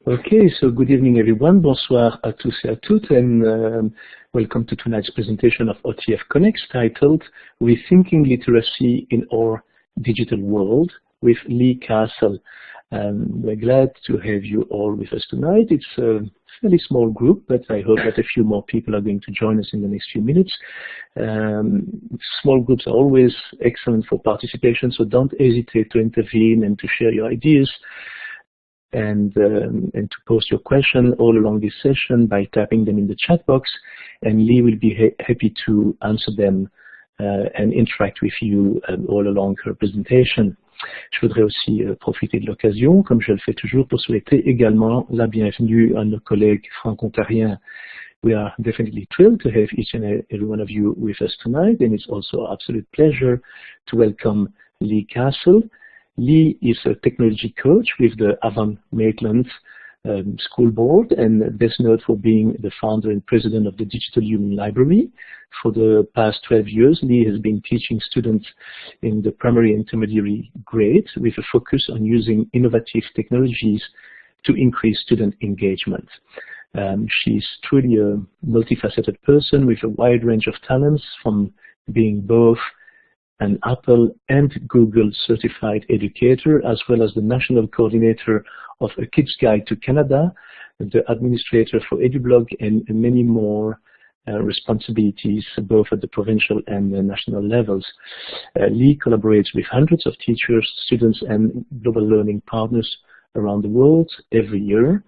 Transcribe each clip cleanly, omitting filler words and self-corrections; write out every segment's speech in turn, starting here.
Okay, so good evening everyone. Bonsoir à tous et à toutes, and welcome to tonight's presentation of OTF Connects titled Rethinking Literacy in Our Digital World with Lee Castle. We're glad to have you all with us tonight. It's a fairly small group, but I hope that a few more people are going to join us in the next few minutes. Small groups are always excellent for participation, so don't hesitate to intervene and to share your ideas. And to post your question all along this session by typing them in the chat box, and Lee will be happy to answer them and interact with you all along her presentation. Je voudrais aussi profiter de l'occasion, comme je le fais toujours, pour souhaiter également la bienvenue à nos collègues franco-ontariens. We are definitely thrilled to have each and every one of you with us tonight, and it's also an absolute pleasure to welcome Lee Castle. Lee is a technology coach with the Avon Maitland School Board, and best known for being the founder and president of the Digital Human Library. For the past 12 years, Lee has been teaching students in the primary and intermediary grades with a focus on using innovative technologies to increase student engagement. She's truly a multifaceted person with a wide range of talents, from being both an Apple and Google certified educator, as well as the national coordinator of A Kid's Guide to Canada, the administrator for EduBlog, and many more responsibilities both at the provincial and the national levels. Lee collaborates with hundreds of teachers, students, and global learning partners around the world every year.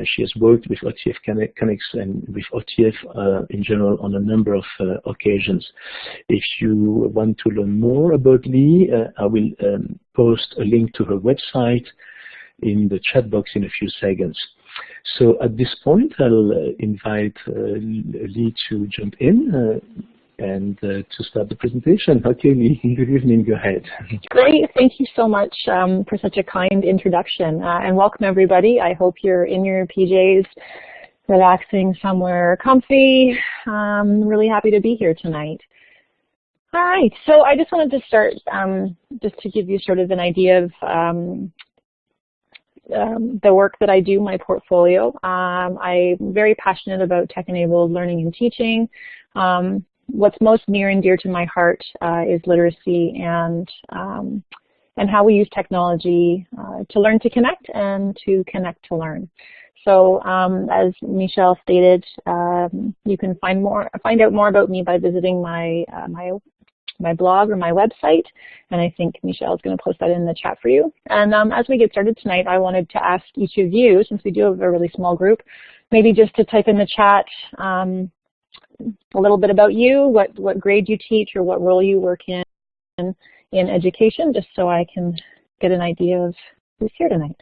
She has worked with OTF Connects and with OTF in general on a number of occasions. If you want to learn more about Lee, I will post a link to her website in the chat box in a few seconds. So at this point, I'll invite Lee to jump in and to start the presentation. Okay, Lee, good evening, go ahead. Great, thank you so much for such a kind introduction, and welcome everybody. I hope you're in your PJs, relaxing somewhere comfy. Really happy to be here tonight. All right, so I just wanted to start just to give you sort of an idea of the work that I do, my portfolio. I'm very passionate about tech-enabled learning and teaching. What's most near and dear to my heart is literacy and how we use technology to learn to connect and to connect to learn. So as Michelle stated, you can find out more about me by visiting my blog or my website, and I think Michelle is going to post that in the chat for you. And as we get started tonight, I wanted to ask each of you, since we do have a really small group, maybe just to type in the chat a little bit about you, what grade you teach or what role you work in education, just so I can get an idea of who's here tonight.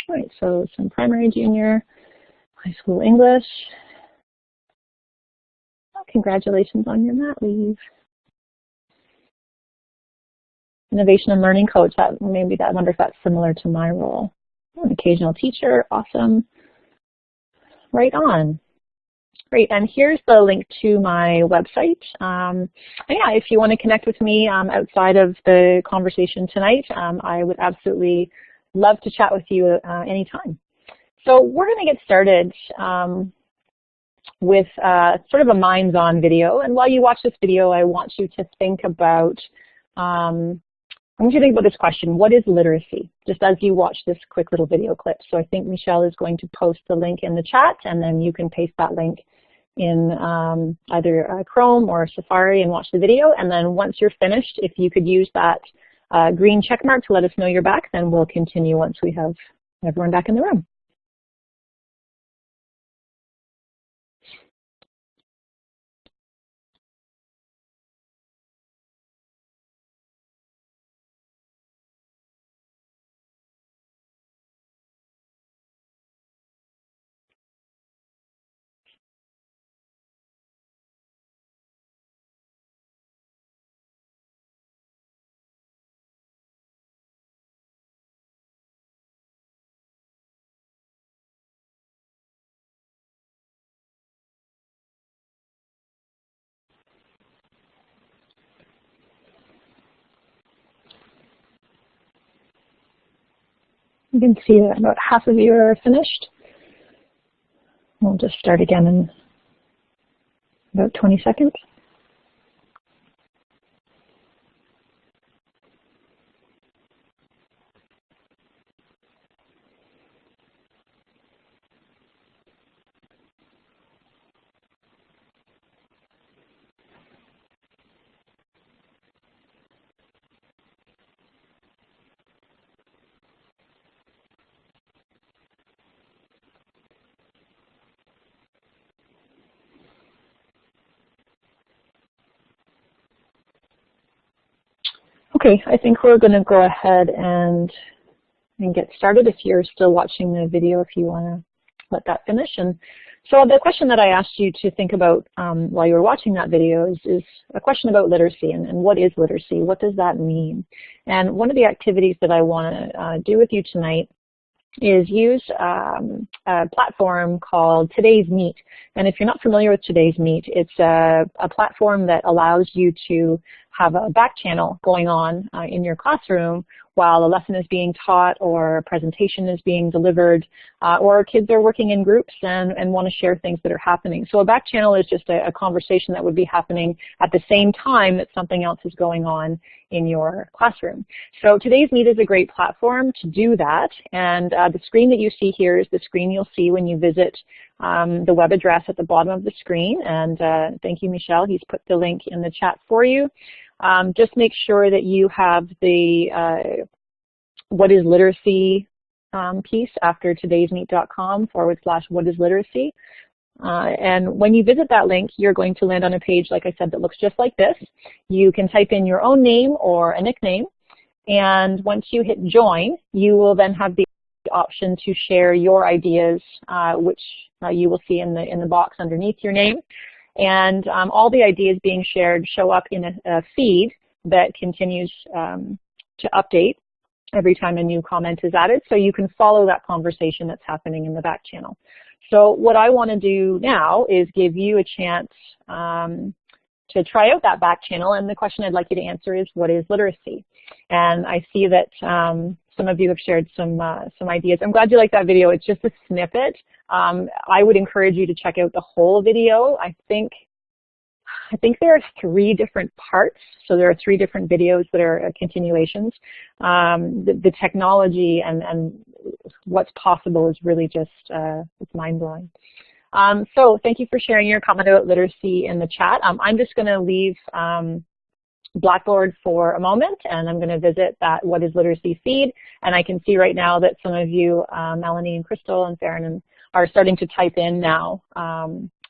All right, so some primary, junior, high school English. Congratulations on your mat leave. Innovation and learning coach, I wonder if that's similar to my role. An occasional teacher, awesome. Right on. Great, and here's the link to my website. And yeah, if you want to connect with me outside of the conversation tonight, I would absolutely love to chat with you anytime. So we're going to get started with sort of a minds-on video. And while you watch this video, I want you to think about, this question: what is literacy? Just as you watch this quick little video clip. So I think Michelle is going to post the link in the chat, and then you can paste that link in either Chrome or Safari and watch the video. And then once you're finished, if you could use that green check mark to let us know you're back, then we'll continue once we have everyone back in the room. You can see that about half of you are finished. We'll just start again in about 20 seconds. Okay, I think we're going to go ahead and get started. If you're still watching the video, if you want to let that finish. And so the question that I asked you to think about while you were watching that video is a question about literacy and what is literacy? What does that mean? And one of the activities that I want to do with you tonight is use a platform called TodaysMeet. And if you're not familiar with TodaysMeet, it's a platform that allows you to have a back channel going on in your classroom while a lesson is being taught or a presentation is being delivered or kids are working in groups and want to share things that are happening. So a back channel is just a conversation that would be happening at the same time that something else is going on in your classroom. So TodaysMeet is a great platform to do that, and the screen that you see here is the screen you'll see when you visit the web address at the bottom of the screen. And thank you, Michelle. He's put the link in the chat for you. Just make sure that you have the what is literacy piece after todaysmeet.com/what-is-literacy. And when you visit that link, you're going to land on a page, like I said, that looks just like this. You can type in your own name or a nickname, and once you hit join, you will then have the option to share your ideas, which you will see in the box underneath your name. And all the ideas being shared show up in a feed that continues to update every time a new comment is added, so you can follow that conversation that's happening in the back channel. So what I want to do now is give you a chance to try out that back channel, and the question I'd like you to answer is, what is literacy? And I see that some of you have shared some ideas. I'm glad you liked that video. It's just a snippet. I would encourage you to check out the whole video. I think there are 3 different parts, so there are 3 different videos that are continuations. The technology and what's possible is really just it's mind-blowing. So thank you for sharing your comment about literacy in the chat. I'm just going to leave Blackboard for a moment, and I'm going to visit that What is Literacy feed, and I can see right now that some of you, Melanie and Crystal and Farron, are starting to type in now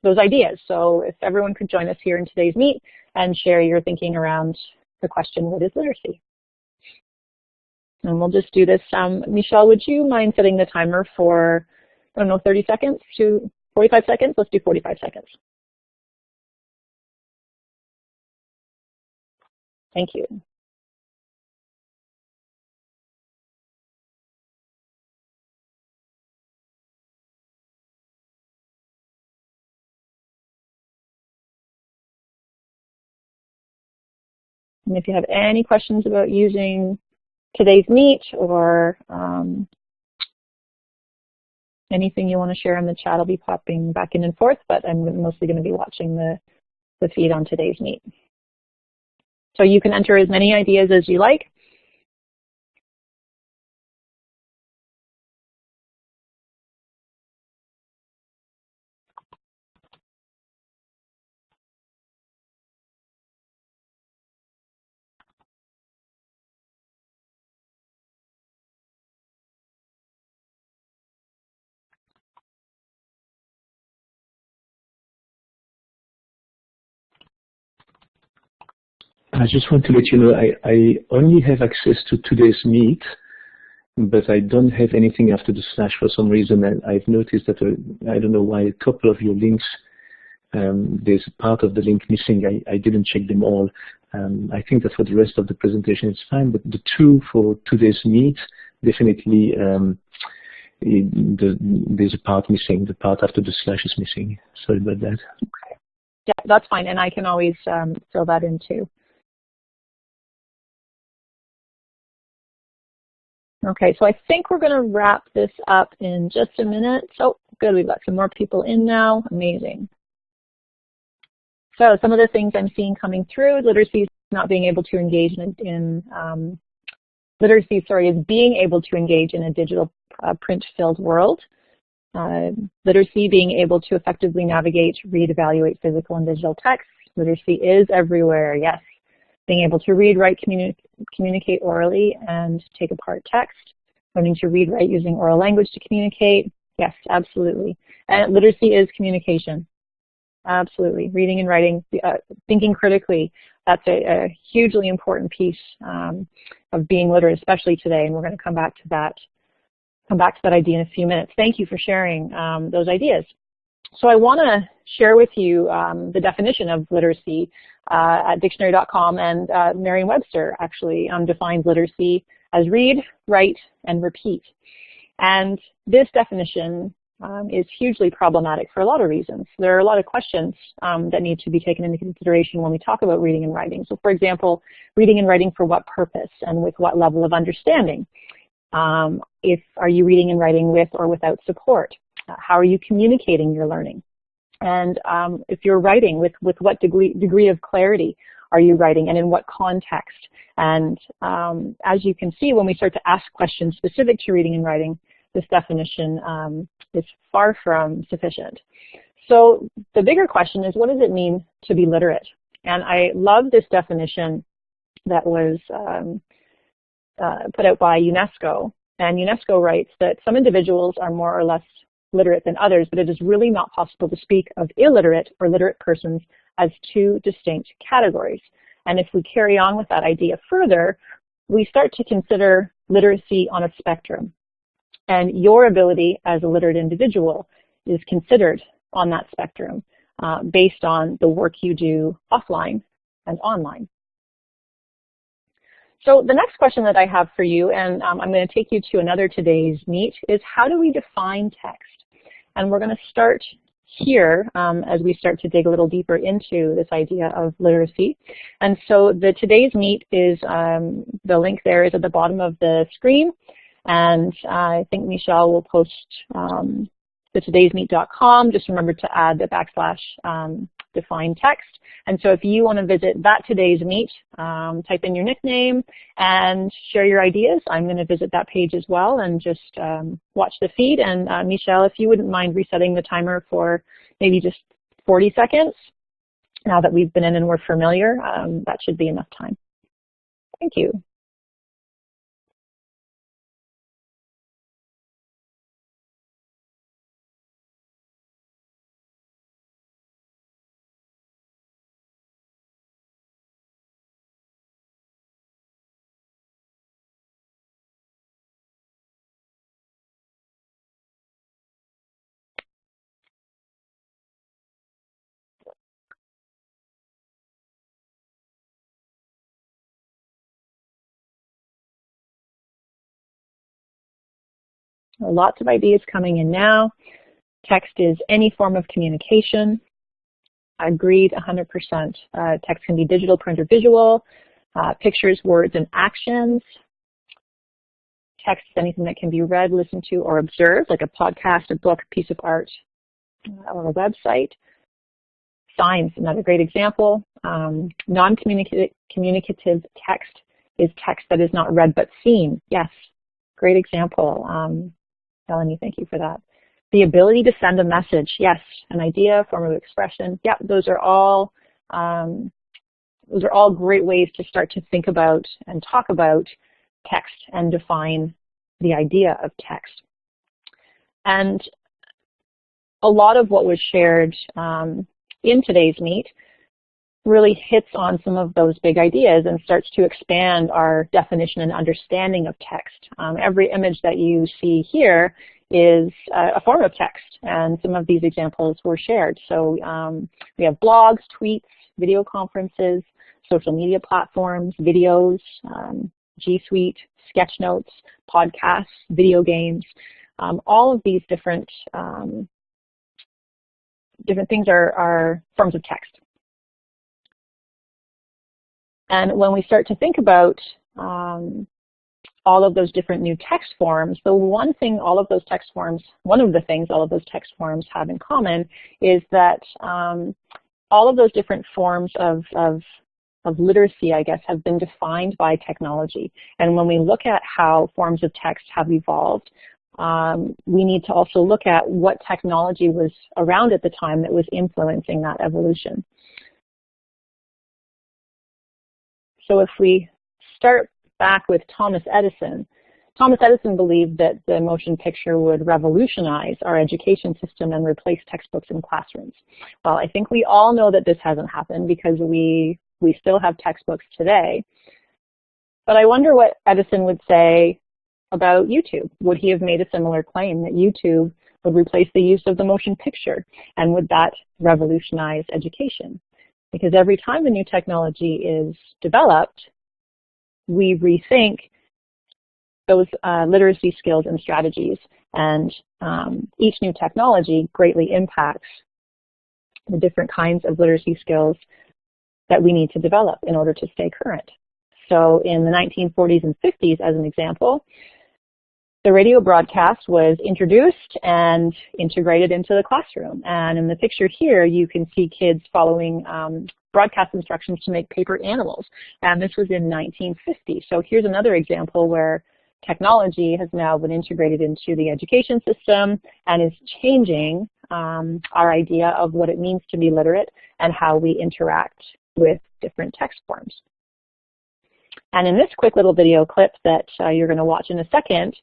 those ideas. So if everyone could join us here in today's meet and share your thinking around the question, what is literacy? And we'll just do this. Michelle, would you mind setting the timer for, I don't know, 30 seconds to 45 seconds? Let's do 45 seconds. Thank you. And if you have any questions about using TodaysMeet or anything you want to share in the chat, I'll be popping back in and forth, but I'm mostly going to be watching the feed on TodaysMeet. So you can enter as many ideas as you like. I just want to let you know I only have access to TodaysMeet, but I don't have anything after the slash for some reason. And I've noticed that I don't know why a couple of your links, there's a part of the link missing. I didn't check them all. I think that for the rest of the presentation it's fine, but the 2 for TodaysMeet, definitely there's a part missing. The part after the slash is missing. Sorry about that. Okay. Yeah, that's fine, and I can always fill that in too. Okay, so I think we're going to wrap this up in just a minute. So good, we've got some more people in now. Amazing. So some of the things I'm seeing coming through, literacy is not being able to engage literacy is being able to engage in a digital print-filled world. Literacy being able to effectively navigate, read, evaluate physical and digital text. Literacy is everywhere, yes. Being able to read, write, communicate orally, and take apart text. Learning to read, write using oral language to communicate. Yes, absolutely. And literacy is communication. Absolutely. Reading and writing, thinking critically. That's a hugely important piece of being literate, especially today. And we're going to come back to that idea in a few minutes. Thank you for sharing those ideas. So I want to share with you the definition of literacy at dictionary.com, and Merriam-Webster actually defines literacy as read, write, and repeat. And this definition is hugely problematic for a lot of reasons. There are a lot of questions that need to be taken into consideration when we talk about reading and writing. So for example, reading and writing for what purpose and with what level of understanding? Are you reading and writing with or without support? How are you communicating your learning? And if you're writing, with what degree of clarity are you writing, and in what context? And as you can see, when we start to ask questions specific to reading and writing, this definition is far from sufficient. So the bigger question is, what does it mean to be literate? And I love this definition that was put out by UNESCO. And UNESCO writes that some individuals are more or less literate than others, but it is really not possible to speak of illiterate or literate persons as two distinct categories. And if we carry on with that idea further, we start to consider literacy on a spectrum. And your ability as a literate individual is considered on that spectrum based on the work you do offline and online. So the next question that I have for you, and I'm going to take you to another Today's Meet, is how do we define text? And we're going to start here as we start to dig a little deeper into this idea of literacy. And so the Today's Meet is, the link there is at the bottom of the screen. And I think Michelle will post the TodaysMeet.com. Just remember to add the / define text. And so if you want to visit that Today's Meet, type in your nickname and share your ideas. I'm going to visit that page as well and just watch the feed. And Michelle, if you wouldn't mind resetting the timer for maybe just 40 seconds, now that we've been in and we're familiar, that should be enough time. Thank you. Lots of ideas coming in now. Text is any form of communication. Agreed 100%. Text can be digital, print, or visual. Pictures, words, and actions. Text is anything that can be read, listened to, or observed, like a podcast, a book, a piece of art, or a website. Signs, another great example. Non-communicative text is text that is not read but seen. Yes, great example. Melanie, thank you for that. The ability to send a message, yes, an idea, form of expression. Yeah, those are all great ways to start to think about and talk about text and define the idea of text. And a lot of what was shared in today's meet really hits on some of those big ideas and starts to expand our definition and understanding of text. Every image that you see here is a form of text, and some of these examples were shared. So we have blogs, tweets, video conferences, social media platforms, videos, G Suite, sketch notes, podcasts, video games. All of these different things are forms of text. And when we start to think about all of those different new text forms, the one thing all of those text forms, one of the things all of those text forms have in common is that all of those different forms of literacy, I guess, have been defined by technology. And when we look at how forms of text have evolved, we need to also look at what technology was around at the time that was influencing that evolution. So if we start back with Thomas Edison believed that the motion picture would revolutionize our education system and replace textbooks in classrooms. Well, I think we all know that this hasn't happened because we still have textbooks today. But I wonder what Edison would say about YouTube. Would he have made a similar claim that YouTube would replace the use of the motion picture? And would that revolutionize education? Because every time a new technology is developed, we rethink those literacy skills and strategies, and each new technology greatly impacts the different kinds of literacy skills that we need to develop in order to stay current. So in the 1940s and 50s, as an example, the radio broadcast was introduced and integrated into the classroom. And in the picture here, you can see kids following broadcast instructions to make paper animals. And this was in 1950. So here's another example where technology has now been integrated into the education system and is changing our idea of what it means to be literate and how we interact with different text forms. And in this quick little video clip that you're going to watch in a second,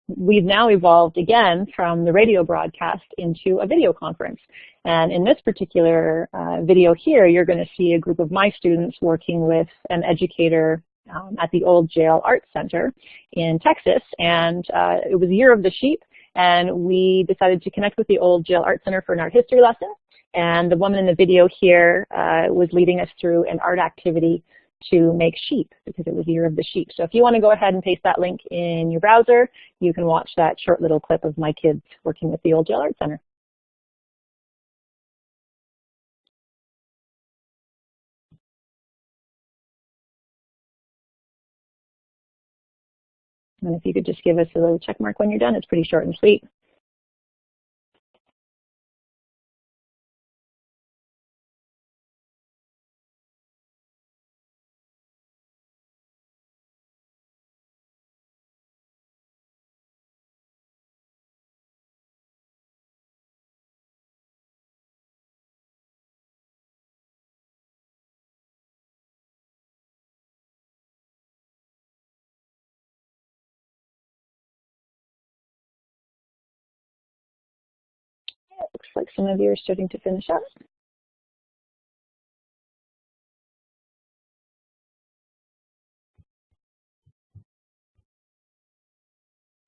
we've now evolved again from the radio broadcast into a video conference. And in this particular video here, you're going to see a group of my students working with an educator at the Old Jail Arts Center in Texas. And it was Year of the Sheep, and we decided to connect with the Old Jail Arts Center for an art history lesson. And the woman in the video here was leading us through an art activity to make sheep, because it was Year of the Sheep. So if you want to go ahead and paste that link in your browser, you can watch that short little clip of my kids working with the Old Jail Arts Center. And if you could just give us a little check mark when you're done, it's pretty short and sweet. It looks like some of you are starting to finish up.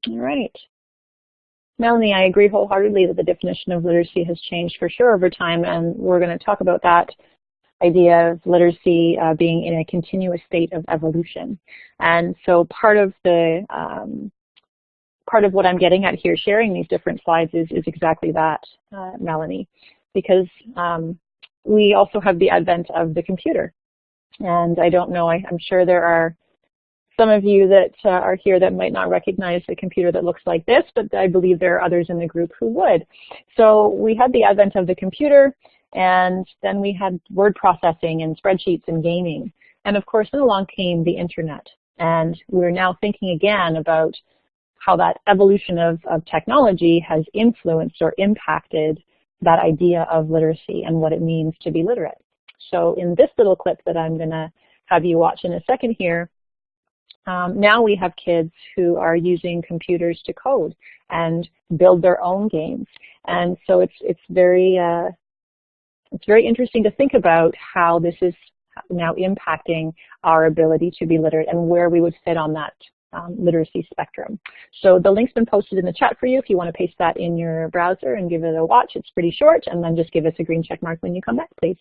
All right. Melanie, I agree wholeheartedly that the definition of literacy has changed for sure over time, and we're going to talk about that idea of literacy being in a continuous state of evolution. And so part of what I'm getting at here, sharing these different slides, is exactly that, Melanie, because we also have the advent of the computer. And I don't know, I'm sure there are some of you that are here that might not recognize a computer that looks like this, but I believe there are others in the group who would. So we had the advent of the computer, and then we had word processing and spreadsheets and gaming. And of course, then along came the internet. And we're now thinking again about how that evolution of technology has influenced or impacted that idea of literacy and what it means to be literate. So in this little clip that I'm going to have you watch in a second here, now we have kids who are using computers to code and build their own games. And so it's very interesting to think about how this is now impacting our ability to be literate and where we would fit on that literacy spectrum. So the link's been posted in the chat for you if you want to paste that in your browser and give it a watch. It's pretty short, and then just give us a green check mark when you come back, please.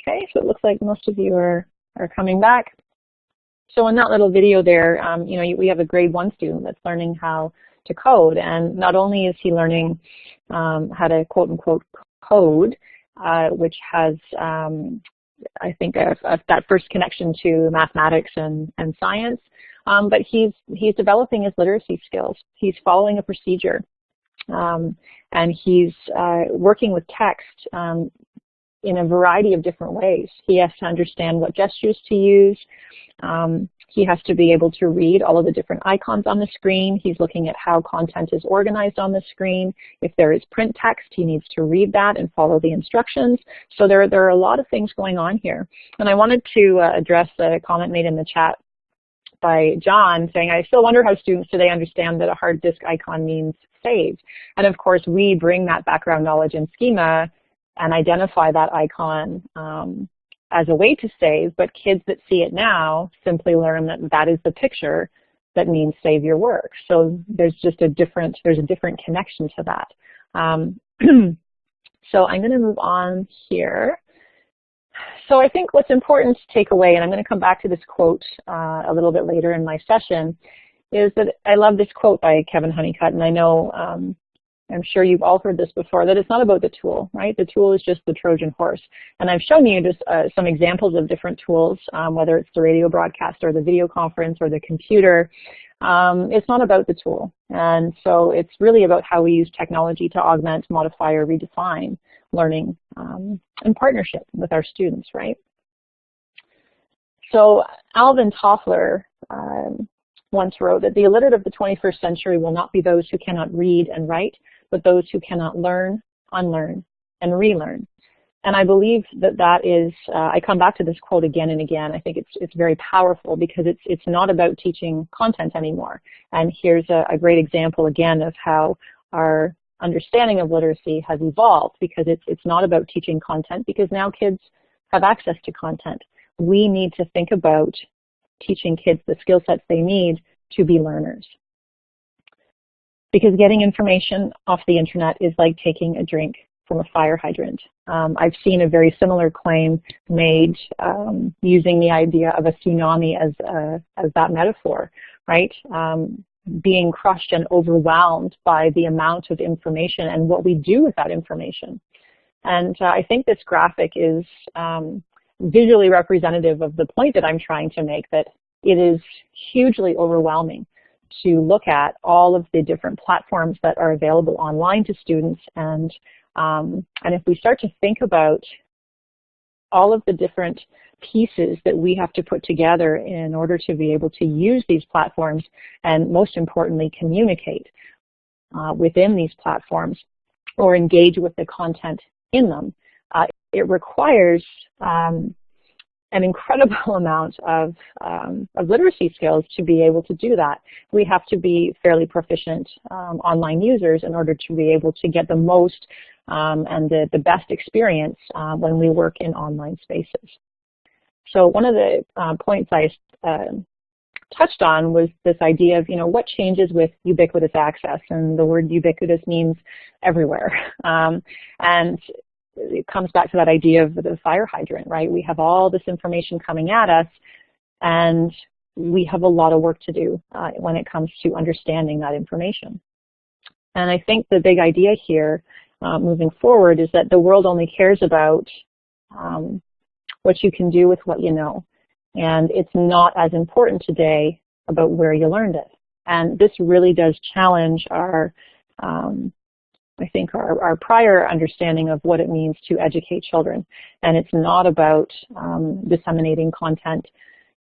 Okay, so it looks like most of you are coming back. So in that little video there, you know, we have a grade 1 student that's learning how to code, and not only is he learning how to quote unquote code, which has I think that first connection to mathematics and science, but he's developing his literacy skills. He's following a procedure, and he's working with text in a variety of different ways. He has to understand what gestures to use. He has to be able to read all of the different icons on the screen. He's looking at how content is organized on the screen. If there is print text, he needs to read that and follow the instructions. So there are a lot of things going on here. And I wanted to address a comment made in the chat by John saying, I still wonder how students today understand that a hard disk icon means saved. And of course, we bring that background knowledge and schema and identify that icon as a way to save, but kids that see it now simply learn that that is the picture that means save your work. So there's just a different connection to that. So I'm going to move on here. So I think what's important to take away, and I'm going to come back to this quote a little bit later in my session, is that I love this quote by Kevin Honeycutt, and I know I'm sure you've all heard this before, that it's not about the tool, right? The tool is just the Trojan horse. And I've shown you just some examples of different tools, whether it's the radio broadcast or the video conference or the computer. It's not about the tool. And so it's really about how we use technology to augment, modify, or redefine learning in partnership with our students, right? So Alvin Toffler once wrote that the illiterate of the 21st century will not be those who cannot read and write, but those who cannot learn, unlearn, and relearn. And I believe that that is, I come back to this quote again and again. I think it's very powerful because it's not about teaching content anymore. And here's a great example again of how our understanding of literacy has evolved, because it's not about teaching content, because now kids have access to content. We need to think about teaching kids the skill sets they need to be learners. Because getting information off the internet is like taking a drink from a fire hydrant. I've seen a very similar claim made using the idea of a tsunami as that metaphor, right? Being crushed and overwhelmed by the amount of information and what we do with that information. And I think this graphic is visually representative of the point that I'm trying to make, that it is hugely overwhelming to look at all of the different platforms that are available online to students, and if we start to think about all of the different pieces that we have to put together in order to be able to use these platforms, and most importantly communicate within these platforms or engage with the content in them, it requires an incredible amount of literacy skills to be able to do that. We have to be fairly proficient online users in order to be able to get the most and the best experience when we work in online spaces. So one of the points I touched on was this idea of, what changes with ubiquitous access, and the word ubiquitous means everywhere. And it comes back to that idea of the fire hydrant, right? We have all this information coming at us, and we have a lot of work to do when it comes to understanding that information. And I think the big idea here moving forward is that the world only cares about what you can do with what you know. And it's not as important today about where you learned it. And this really does challenge our I think our prior understanding of what it means to educate children. And it's not about disseminating content.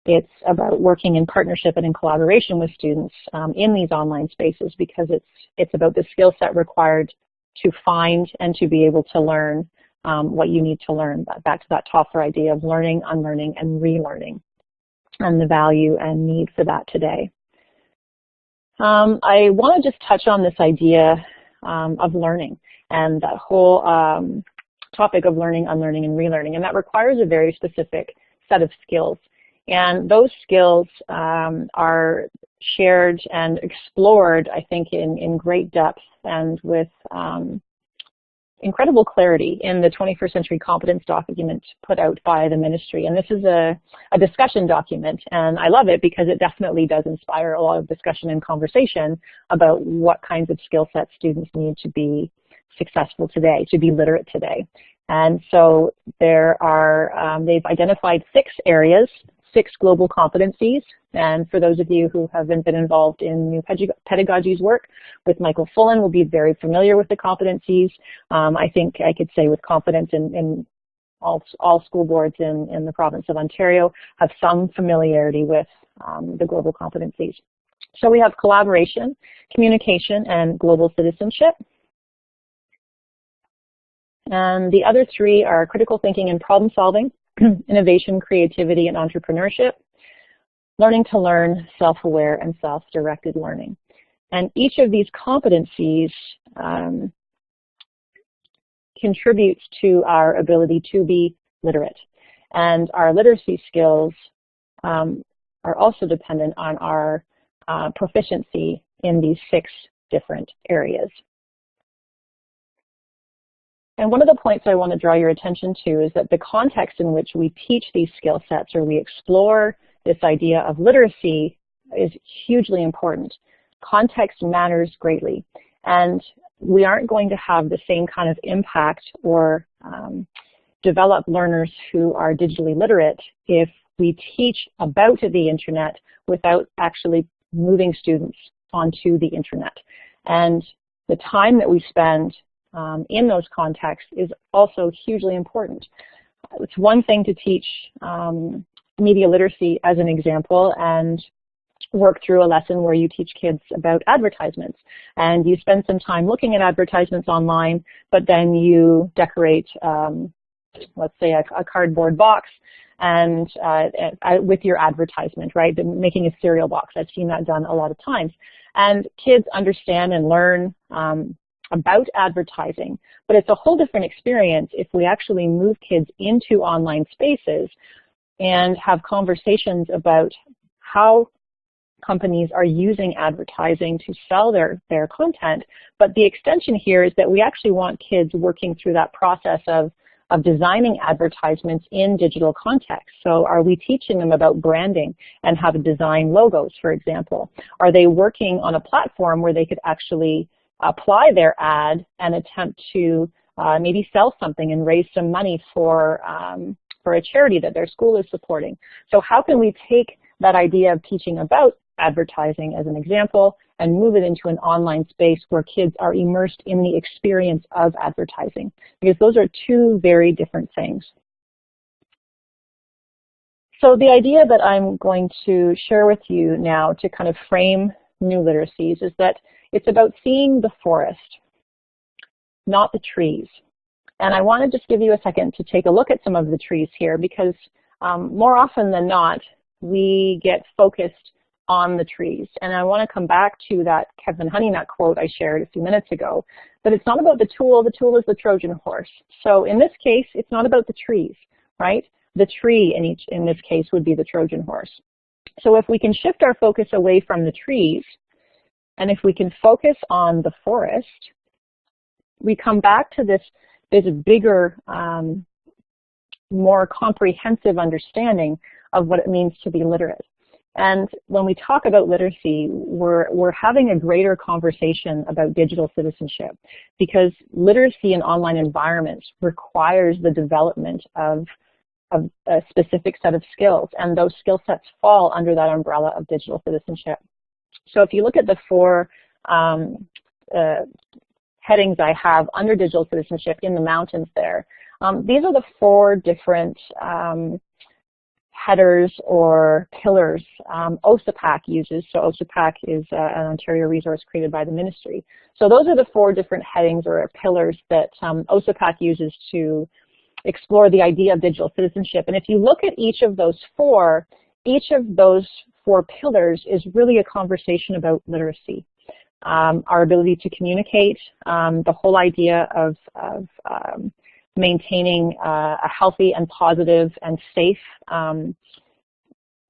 It's about working in partnership and in collaboration with students in these online spaces, because it's about the skill set required to find and to be able to learn what you need to learn. Back to that Toffler idea of learning, unlearning, and relearning, and the value and need for that today. I want to just touch on this idea of learning and that whole topic of learning, unlearning, and relearning. And that requires a very specific set of skills. And those skills are shared and explored, I think, in great depth and with incredible clarity in the 21st Century Competence document put out by the ministry. And this is a discussion document, and I love it because it definitely does inspire a lot of discussion and conversation about what kinds of skill sets students need to be successful today, to be literate today. And so there are, they've identified 6 areas, 6 global competencies. And for those of you who haven't been involved in New Pedagogy's work with Michael Fullen, will be very familiar with the competencies. I think I could say with confidence in all school boards in the province of Ontario have some familiarity with the global competencies. So we have collaboration, communication, and global citizenship. And the other 3 are critical thinking and problem solving, innovation, creativity, and entrepreneurship, learning to learn, self-aware, and self-directed learning. And each of these competencies contributes to our ability to be literate. And our literacy skills are also dependent on our proficiency in these 6 different areas. And one of the points I want to draw your attention to is that the context in which we teach these skill sets or we explore this idea of literacy is hugely important. Context matters greatly. And we aren't going to have the same kind of impact or develop learners who are digitally literate if we teach about the internet without actually moving students onto the internet. And the time that we spend in those contexts is also hugely important. It's one thing to teach media literacy as an example and work through a lesson where you teach kids about advertisements and you spend some time looking at advertisements online, but then you decorate, let's say, a cardboard box and with your advertisement, right? Making a cereal box. I've seen that done a lot of times. And kids understand and learn about advertising, but it's a whole different experience if we actually move kids into online spaces and have conversations about how companies are using advertising to sell their content. But the extension here is that we actually want kids working through that process of designing advertisements in digital context. So are we teaching them about branding and how to design logos, for example? Are they working on a platform where they could actually apply their ad and attempt to maybe sell something and raise some money for a charity that their school is supporting? So how can we take that idea of teaching about advertising as an example and move it into an online space where kids are immersed in the experience of advertising? Because those are 2 very different things. So the idea that I'm going to share with you now to kind of frame new literacies is that it's about seeing the forest, not the trees. And I want to just give you a second to take a look at some of the trees here because more often than not, we get focused on the trees. And I want to come back to that Kevin Honeynut quote I shared a few minutes ago, that it's not about the tool is the Trojan horse. So in this case, it's not about the trees, right? The tree in this case would be the Trojan horse. So if we can shift our focus away from the trees, and if we can focus on the forest, we come back to this bigger, more comprehensive understanding of what it means to be literate. And when we talk about literacy, we're having a greater conversation about digital citizenship because literacy in online environments requires the development of a specific set of skills, and those skill sets fall under that umbrella of digital citizenship. So if you look at the 4 headings I have under digital citizenship in the mountains there, these are the 4 different headers or pillars OSAPAC uses. So OSAPAC is an Ontario resource created by the ministry. So those are the 4 different headings or pillars that OSAPAC uses to explore the idea of digital citizenship. And if you look at each of those 4 pillars is really a conversation about literacy. Our ability to communicate, the whole idea of maintaining a healthy and positive and safe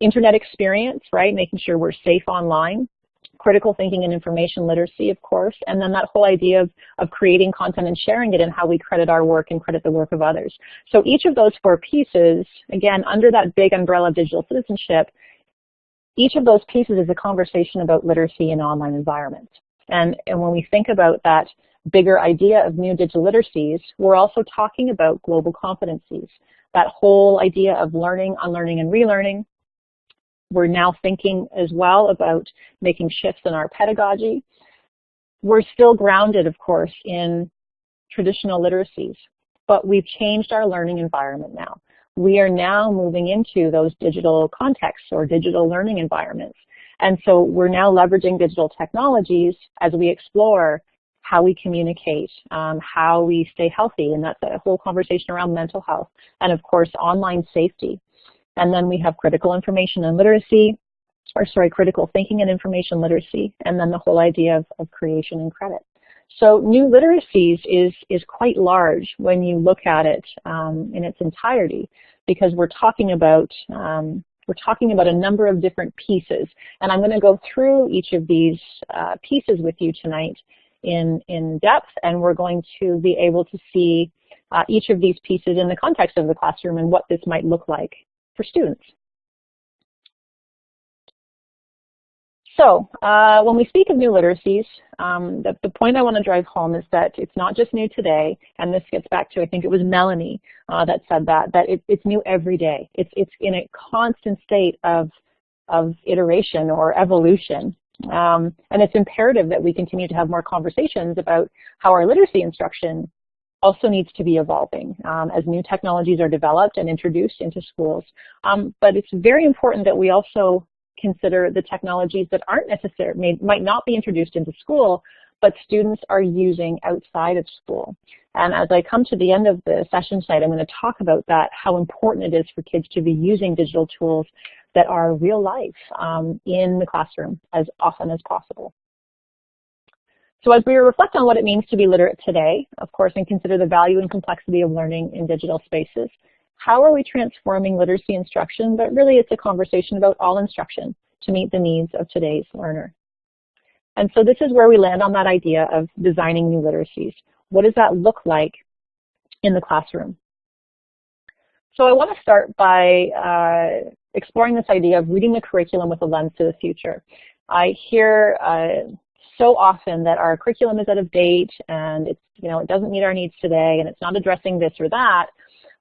internet experience, right? Making sure we're safe online. critical thinking and information literacy, of course, and then that whole idea of creating content and sharing it and how we credit our work and credit the work of others. So each of those 4 pieces, again, under that big umbrella of digital citizenship, each of those pieces is a conversation about literacy in online environments. And when we think about that bigger idea of new digital literacies, we're also talking about global competencies. That whole idea of learning, unlearning, and relearning. We're now thinking as well about making shifts in our pedagogy. We're still grounded, of course, in traditional literacies, but we've changed our learning environment now. We are now moving into those digital contexts or digital learning environments. And so we're now leveraging digital technologies as we explore how we communicate, how we stay healthy, and that's a whole conversation around mental health, and of course online safety. And then we have critical information and literacy, critical thinking and information literacy, and then the whole idea of creation and credit. So new literacies is quite large when you look at it in its entirety, because we're talking about a number of different pieces. And I'm going to go through each of these pieces with you tonight in depth, and we're going to be able to see each of these pieces in the context of the classroom and what this might look like for students. So when we speak of new literacies, the point I want to drive home is that it's not just new today, and this gets back to, I think it was Melanie that said that it's new every day. It's in a constant state of iteration or evolution. And it's imperative that we continue to have more conversations about how our literacy instruction also needs to be evolving as new technologies are developed and introduced into schools. But it's very important that we also consider the technologies that aren't necessary, might not be introduced into school, but students are using outside of school. And as I come to the end of the session tonight, I'm going to talk about that, how important it is for kids to be using digital tools that are real life in the classroom as often as possible. So as we reflect on what it means to be literate today, of course, and consider the value and complexity of learning in digital spaces, how are we transforming literacy instruction? But really it's a conversation about all instruction to meet the needs of today's learner. And so this is where we land on that idea of designing new literacies. What does that look like in the classroom? So I want to start by exploring this idea of reading the curriculum with a lens to the future. I hear so often that our curriculum is out of date and it doesn't meet our needs today and it's not addressing this or that.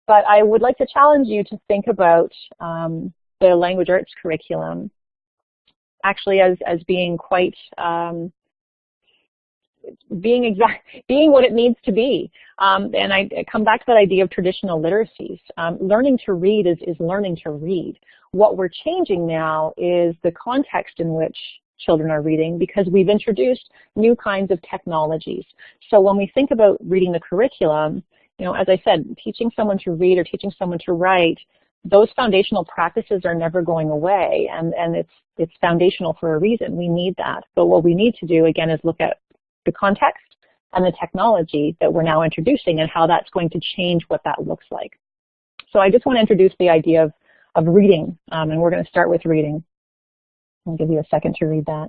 But I would like to challenge you to think about the language arts curriculum actually as being quite, being what it needs to be. And I come back to that idea of traditional literacies. Learning to read is learning to read. What we're changing now is the context in which children are reading, because we've introduced new kinds of technologies. So when we think about reading the curriculum, as I said, teaching someone to read or teaching someone to write, those foundational practices are never going away, and it's foundational for a reason. We need that. But what we need to do, again, is look at the context and the technology that we're now introducing and how that's going to change what that looks like. So I just want to introduce the idea of reading, and we're going to start with reading. I'll give you a second to read that.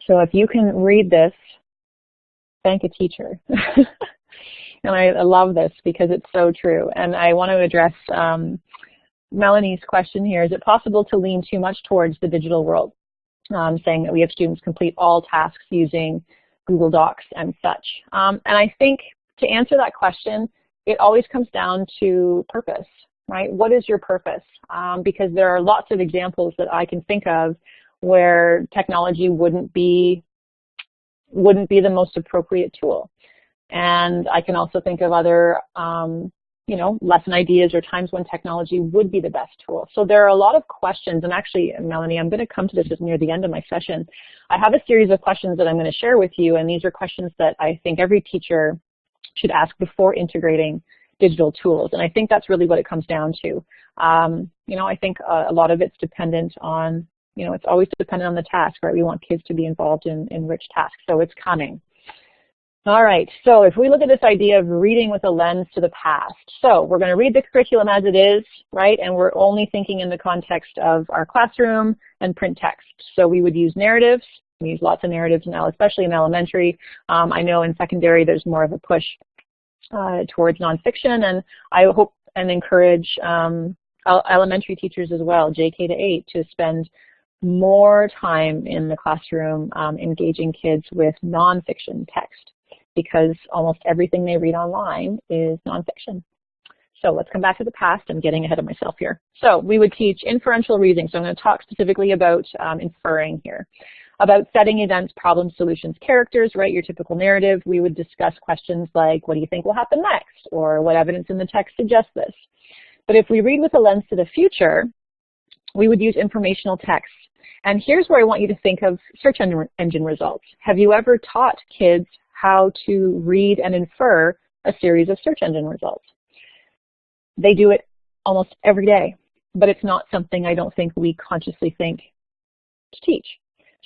So if you can read this, thank a teacher. And I love this because it's so true. And I want to address Melanie's question here. Is it possible to lean too much towards the digital world? Saying that we have students complete all tasks using Google Docs and such. And I think to answer that question, it always comes down to purpose, right? What is your purpose? Because there are lots of examples that I can think of where technology wouldn't be the most appropriate tool. And I can also think of other, lesson ideas or times when technology would be the best tool. So there are a lot of questions, and actually, Melanie, I'm going to come to this near the end of my session. I have a series of questions that I'm going to share with you, and these are questions that I think every teacher should ask before integrating digital tools. And I think that's really what it comes down to. I think a lot of it's dependent on, it's always dependent on the task, right? We want kids to be involved in rich tasks, so it's coming. All right, so if we look at this idea of reading with a lens to the past, so we're going to read the curriculum as it is, right, and we're only thinking in the context of our classroom and print text. So we would use narratives. We use lots of narratives now, especially in elementary. I know in secondary there's more of a push towards nonfiction, and I hope and encourage elementary teachers as well, JK to 8, to spend more time in the classroom engaging kids with nonfiction text, because almost everything they read online is nonfiction. So let's come back to the past. I'm getting ahead of myself here. So we would teach inferential reasoning. So I'm going to talk specifically about inferring here. About setting events, problem, solutions, characters, right? Your typical narrative. We would discuss questions like, what do you think will happen next? Or what evidence in the text suggests this? But if we read with a lens to the future, we would use informational text. And here's where I want you to think of search engine results. Have you ever taught kids how to read and infer a series of search engine results? They do it almost every day, but it's not something I don't think we consciously think to teach.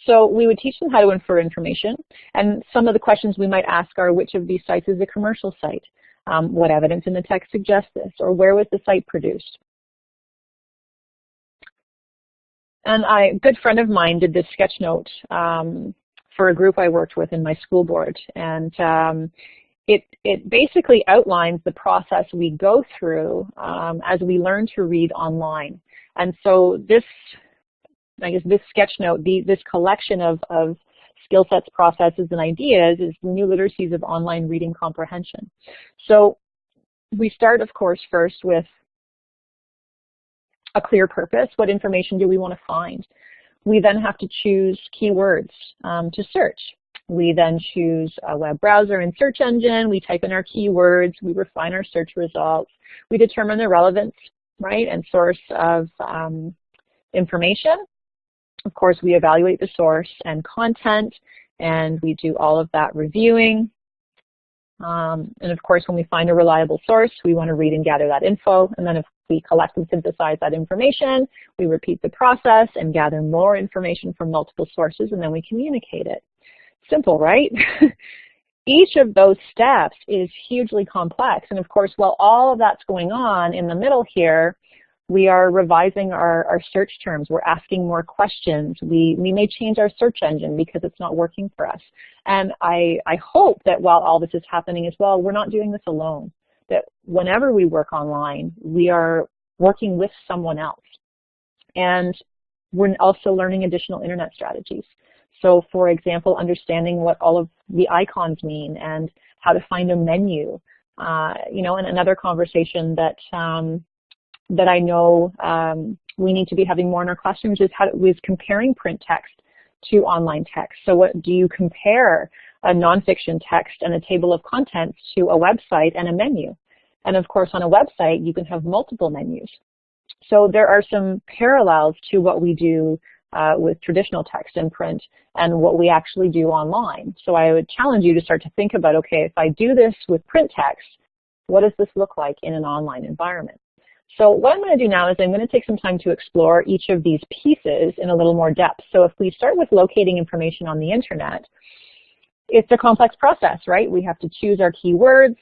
So we would teach them how to infer information, and some of the questions we might ask are, which of these sites is a commercial site? What evidence in the text suggests this? Or where was the site produced? And a good friend of mine did this sketch note for a group I worked with in my school board, and it basically outlines the process we go through as we learn to read online. And so this, I guess this sketch note, this collection of skill sets, processes, and ideas is the new literacies of online reading comprehension. So we start, of course, first with a clear purpose. What information do we want to find? We then have to choose keywords to search. We then choose a web browser and search engine. We type in our keywords. We refine our search results. We determine the relevance, right, and source of information. Of course, we evaluate the source and content, and we do all of that reviewing. And of course, when we find a reliable source, we want to read and gather that info. And then if we collect and synthesize that information, we repeat the process and gather more information from multiple sources, and then we communicate it. Simple, right? Each of those steps is hugely complex. And of course, while all of that's going on in the middle here, we are revising our search terms. We're asking more questions. We may change our search engine because it's not working for us. And I hope that while all this is happening as well, we're not doing this alone. That whenever we work online, we are working with someone else. And we're also learning additional internet strategies. So for example, understanding what all of the icons mean and how to find a menu. You know, and another conversation that that I know we need to be having more in our classrooms is comparing print text to online text. So what do you compare a nonfiction text and a table of contents to a website and a menu? And of course, on a website, you can have multiple menus. So there are some parallels to what we do with traditional text and print and what we actually do online. So I would challenge you to start to think about, okay, if I do this with print text, what does this look like in an online environment? So what I'm going to do now is I'm going to take some time to explore each of these pieces in a little more depth. So if we start with locating information on the internet, it's a complex process, right? We have to choose our keywords,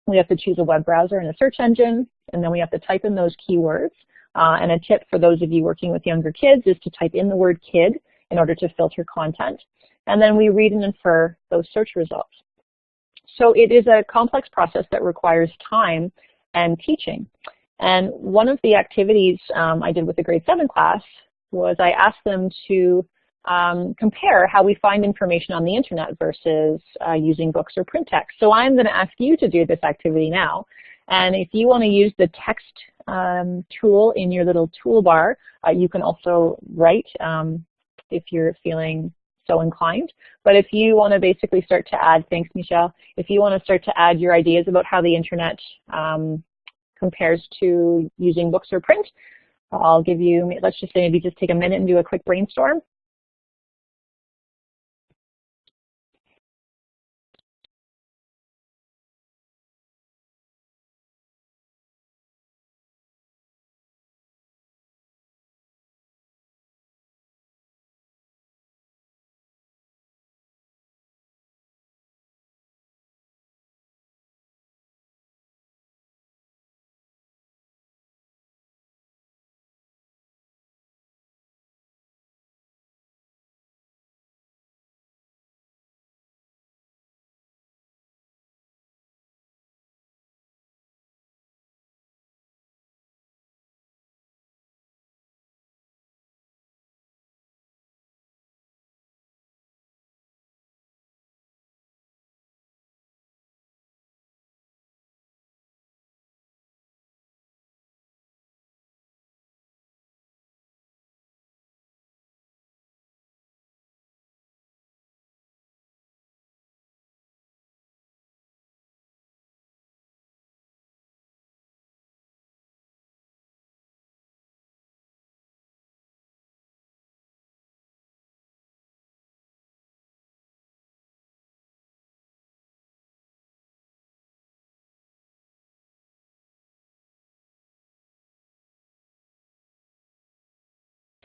we have to choose a web browser and a search engine, and then we have to type in those keywords. And a tip for those of you working with younger kids is to type in the word kid in order to filter content. And then we read and infer those search results. So it is a complex process that requires time and teaching. And one of the activities I did with the grade 7 class was I asked them to compare how we find information on the internet versus using books or print text. So I'm going to ask you to do this activity now. And if you want to use the text tool in your little toolbar, you can also write if you're feeling so inclined. But if you want to basically start to add, thanks Michelle, if you want to start to add your ideas about how the internet compares to using books or print, I'll give you, let's just say maybe just take a minute and do a quick brainstorm.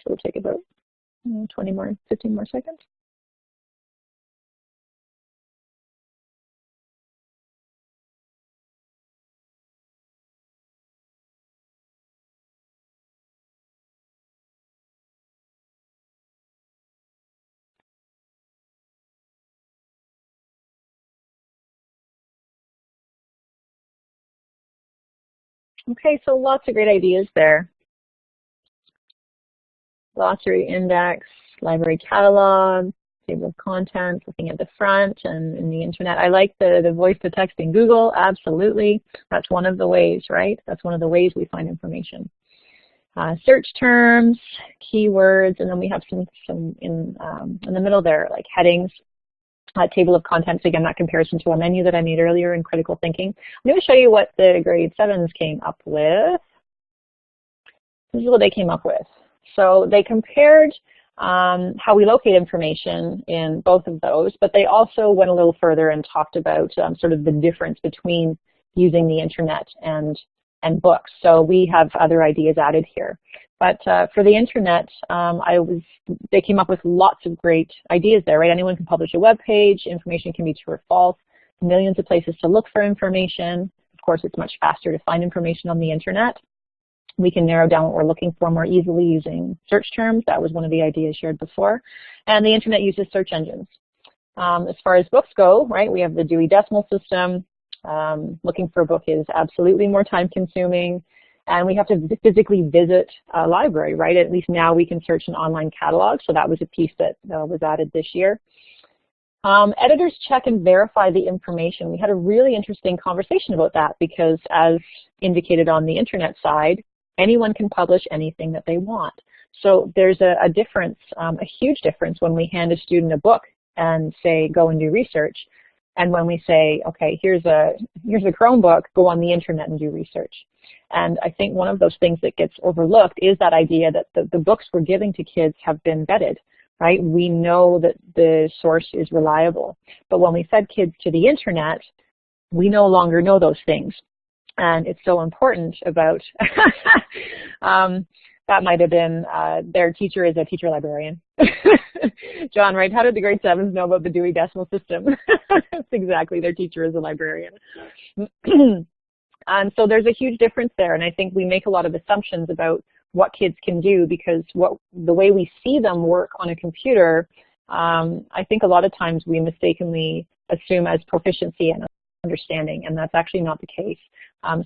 So it'll take about 15 more seconds. Okay, so lots of great ideas there. Glossary index, library catalog, table of contents, looking at the front and in the internet. I like the voice to text in Google, absolutely. That's one of the ways, right? That's one of the ways we find information. Search terms, keywords, and then we have some in the middle there, like headings, table of contents. Again, that comparison to a menu that I made earlier in critical thinking. I'm going to show you what the grade 7s came up with. This is what they came up with. So they compared how we locate information in both of those, but they also went a little further and talked about sort of the difference between using the internet and books. So we have other ideas added here. But for the internet, they came up with lots of great ideas there, right? Anyone can publish a web page, information can be true or false, millions of places to look for information. Of course, it's much faster to find information on the internet. We can narrow down what we're looking for more easily using search terms. That was one of the ideas shared before. And the internet uses search engines. As far as books go, right, we have the Dewey Decimal System. Looking for a book is absolutely more time consuming. And we have to physically visit a library, right? At least now we can search an online catalog. So that was a piece that was added this year. Editors check and verify the information. We had a really interesting conversation about that because as indicated on the internet side, anyone can publish anything that they want. So there's a difference, a huge difference when we hand a student a book and say, go and do research. And when we say, okay, here's a Chromebook, go on the internet and do research. And I think one of those things that gets overlooked is that idea that the books we're giving to kids have been vetted, right? We know that the source is reliable. But when we fed kids to the internet, we no longer know those things. And it's so important about, that might have been, their teacher is a teacher librarian. John, right, how did the grade 7s know about the Dewey Decimal System? That's exactly, their teacher is a librarian. And so there's a huge difference there, and I think we make a lot of assumptions about what kids can do because the way we see them work on a computer, I think a lot of times we mistakenly assume as proficiency and understanding, and that's actually not the case.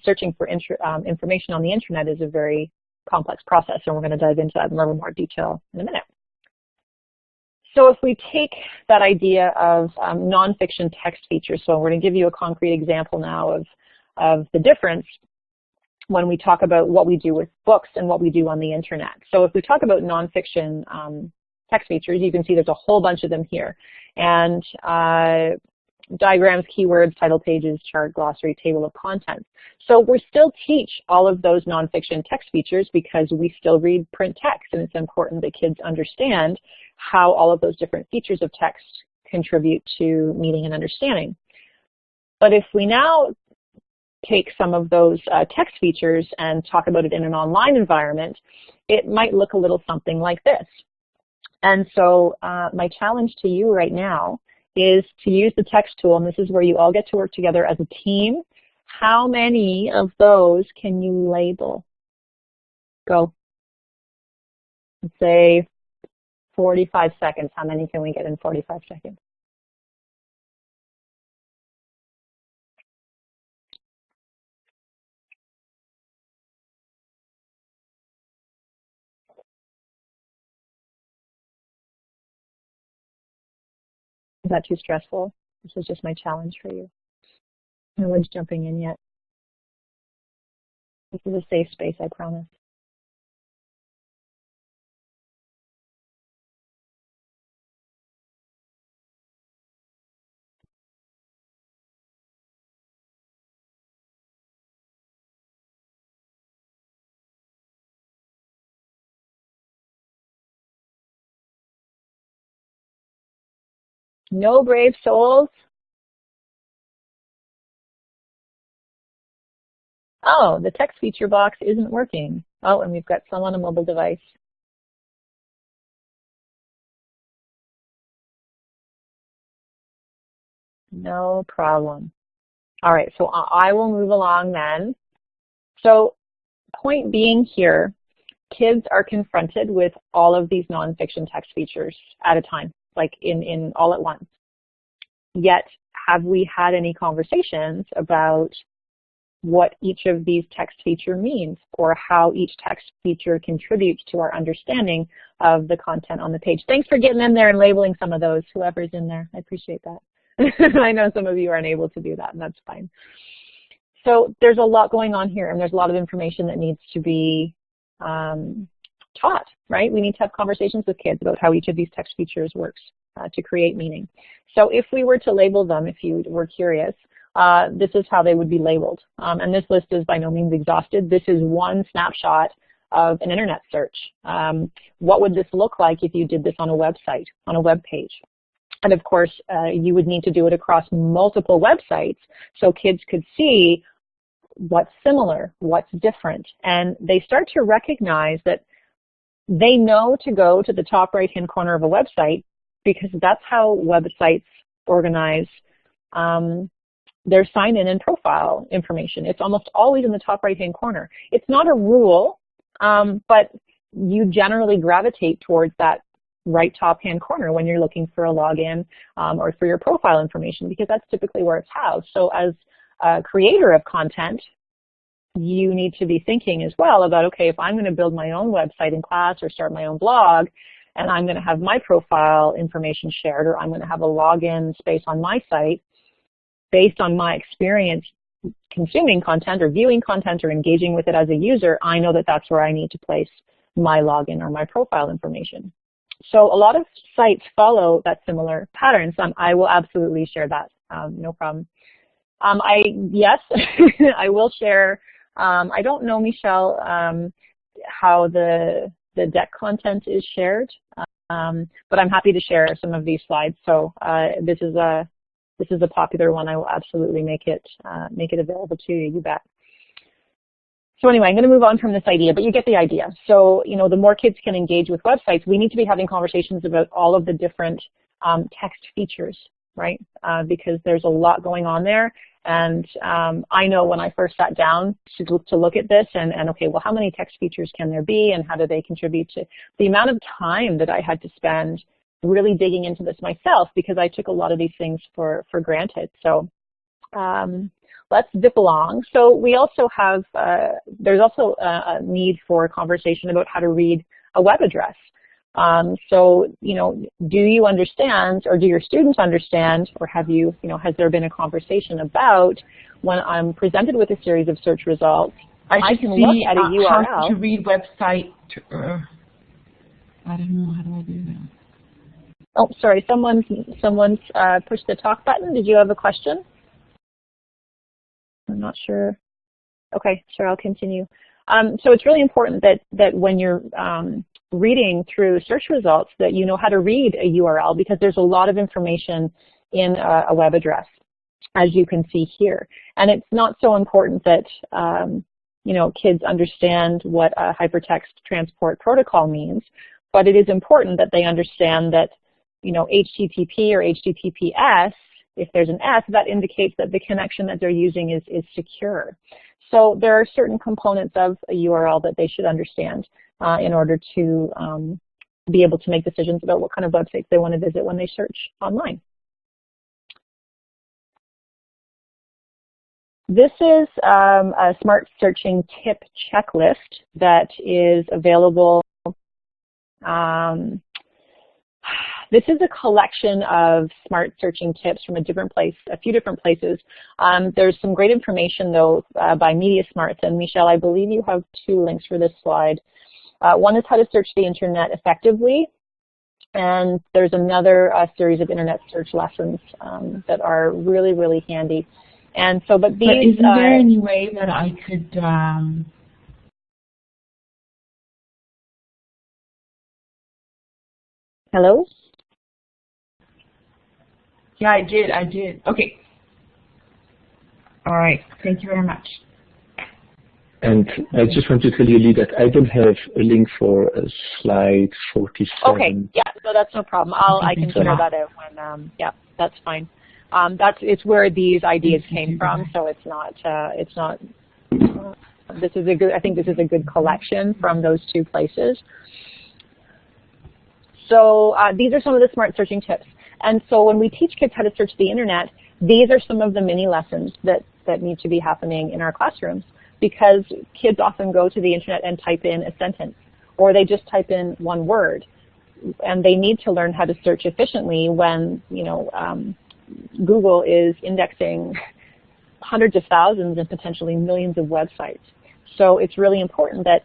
Searching for information on the internet is a very complex process, and we're going to dive into that in a little more detail in a minute. So if we take that idea of nonfiction text features, so we're going to give you a concrete example now of the difference when we talk about what we do with books and what we do on the internet. So if we talk about nonfiction text features, you can see there's a whole bunch of them here. And diagrams, keywords, title pages, chart, glossary, table of contents. So we still teach all of those nonfiction text features because we still read print text, and it's important that kids understand how all of those different features of text contribute to meaning and understanding. But if we now take some of those text features and talk about it in an online environment, it might look a little something like this. And so my challenge to you right now is to use the text tool, and this is where you all get to work together as a team. How many of those can you label? Go. Let's say 45 seconds. How many can we get in 45 seconds? Is that too stressful? This is just my challenge for you. No one's jumping in yet. This is a safe space, I promise. No brave souls? Oh, the text feature box isn't working. Oh, and we've got some on a mobile device. No problem. All right, so I will move along then. So point being here, kids are confronted with all of these nonfiction text features at a time, like in all at once. Yet, have we had any conversations about what each of these text feature means, or how each text feature contributes to our understanding of the content on the page? Thanks for getting in there and labeling some of those, whoever's in there. I appreciate that. I know some of you aren't able to do that, and that's fine. So there's a lot going on here, and there's a lot of information that needs to be taught, right? We need to have conversations with kids about how each of these text features works to create meaning. So if we were to label them, if you were curious, this is how they would be labeled. And this list is by no means exhausted. This is one snapshot of an internet search. What would this look like if you did this on a website, on a web page? And of course, you would need to do it across multiple websites so kids could see what's similar, what's different. And they start to recognize that they know to go to the top right-hand corner of a website because that's how websites organize their sign-in and profile information. It's almost always in the top right-hand corner. It's not a rule, but you generally gravitate towards that right top-hand corner when you're looking for a login or for your profile information, because that's typically where it's housed. So as a creator of content, you need to be thinking as well about, okay, if I'm going to build my own website in class or start my own blog, and I'm going to have my profile information shared, or I'm going to have a login space on my site, based on my experience consuming content or viewing content or engaging with it as a user, I know that that's where I need to place my login or my profile information. So a lot of sites follow that similar pattern. So I will absolutely share that, no problem. Yes, I will share. I don't know, Michelle, how the deck content is shared, but I'm happy to share some of these slides. So this is a popular one. I will absolutely make it available to you. You bet. So anyway, I'm going to move on from this idea, but you get the idea. So, you know, the more kids can engage with websites, we need to be having conversations about all of the different text features, right? Because there's a lot going on there. And I know when I first sat down to look at this and okay, well, how many text features can there be and how do they contribute to the amount of time that I had to spend really digging into this myself, because I took a lot of these things for granted. So let's zip along. So we also have, there's also a need for a conversation about how to read a web address. So, you know, do you understand, or do your students understand, or have you, you know, has there been a conversation about when I'm presented with a series of search results, I can look at a URL. How to read website. I don't know, how do I do that? Oh, sorry, someone's pushed the talk button. Did you have a question? I'm not sure. Okay, sure, I'll continue. So it's really important that when you're reading through search results that you know how to read a URL, because there's a lot of information in a web address, as you can see here. And it's not so important that you know, kids understand what a hypertext transport protocol means, but it is important that they understand that, you know, HTTP or HTTPS, if there's an S, that indicates that the connection that they're using is secure. So there are certain components of a URL that they should understand in order to be able to make decisions about what kind of websites they want to visit when they search online. This is a smart searching tip checklist that is available. This is a collection of smart searching tips from a few different places. There's some great information, though, by Media Smarts. And Michelle, I believe you have 2 links for this slide. One is how to search the internet effectively. And there's another series of internet search lessons that are really, really handy. And so, but these... But isn't there any way that I could... Hello? Yeah, I did. Okay. All right. Thank you very much. And I just want to tell you, Lee, that I don't have a link for slide 47. Okay, yeah, so that's no problem. I can figure that out when, yeah, that's fine. it's where these ideas came from. So it's not this is a good, I think this is a good collection from those two places. So these are some of the smart searching tips. And so when we teach kids how to search the internet, these are some of the mini lessons that need to be happening in our classrooms, because kids often go to the internet and type in a sentence, or they just type in one word, and they need to learn how to search efficiently when, you know, Google is indexing hundreds of thousands and potentially millions of websites. So it's really important that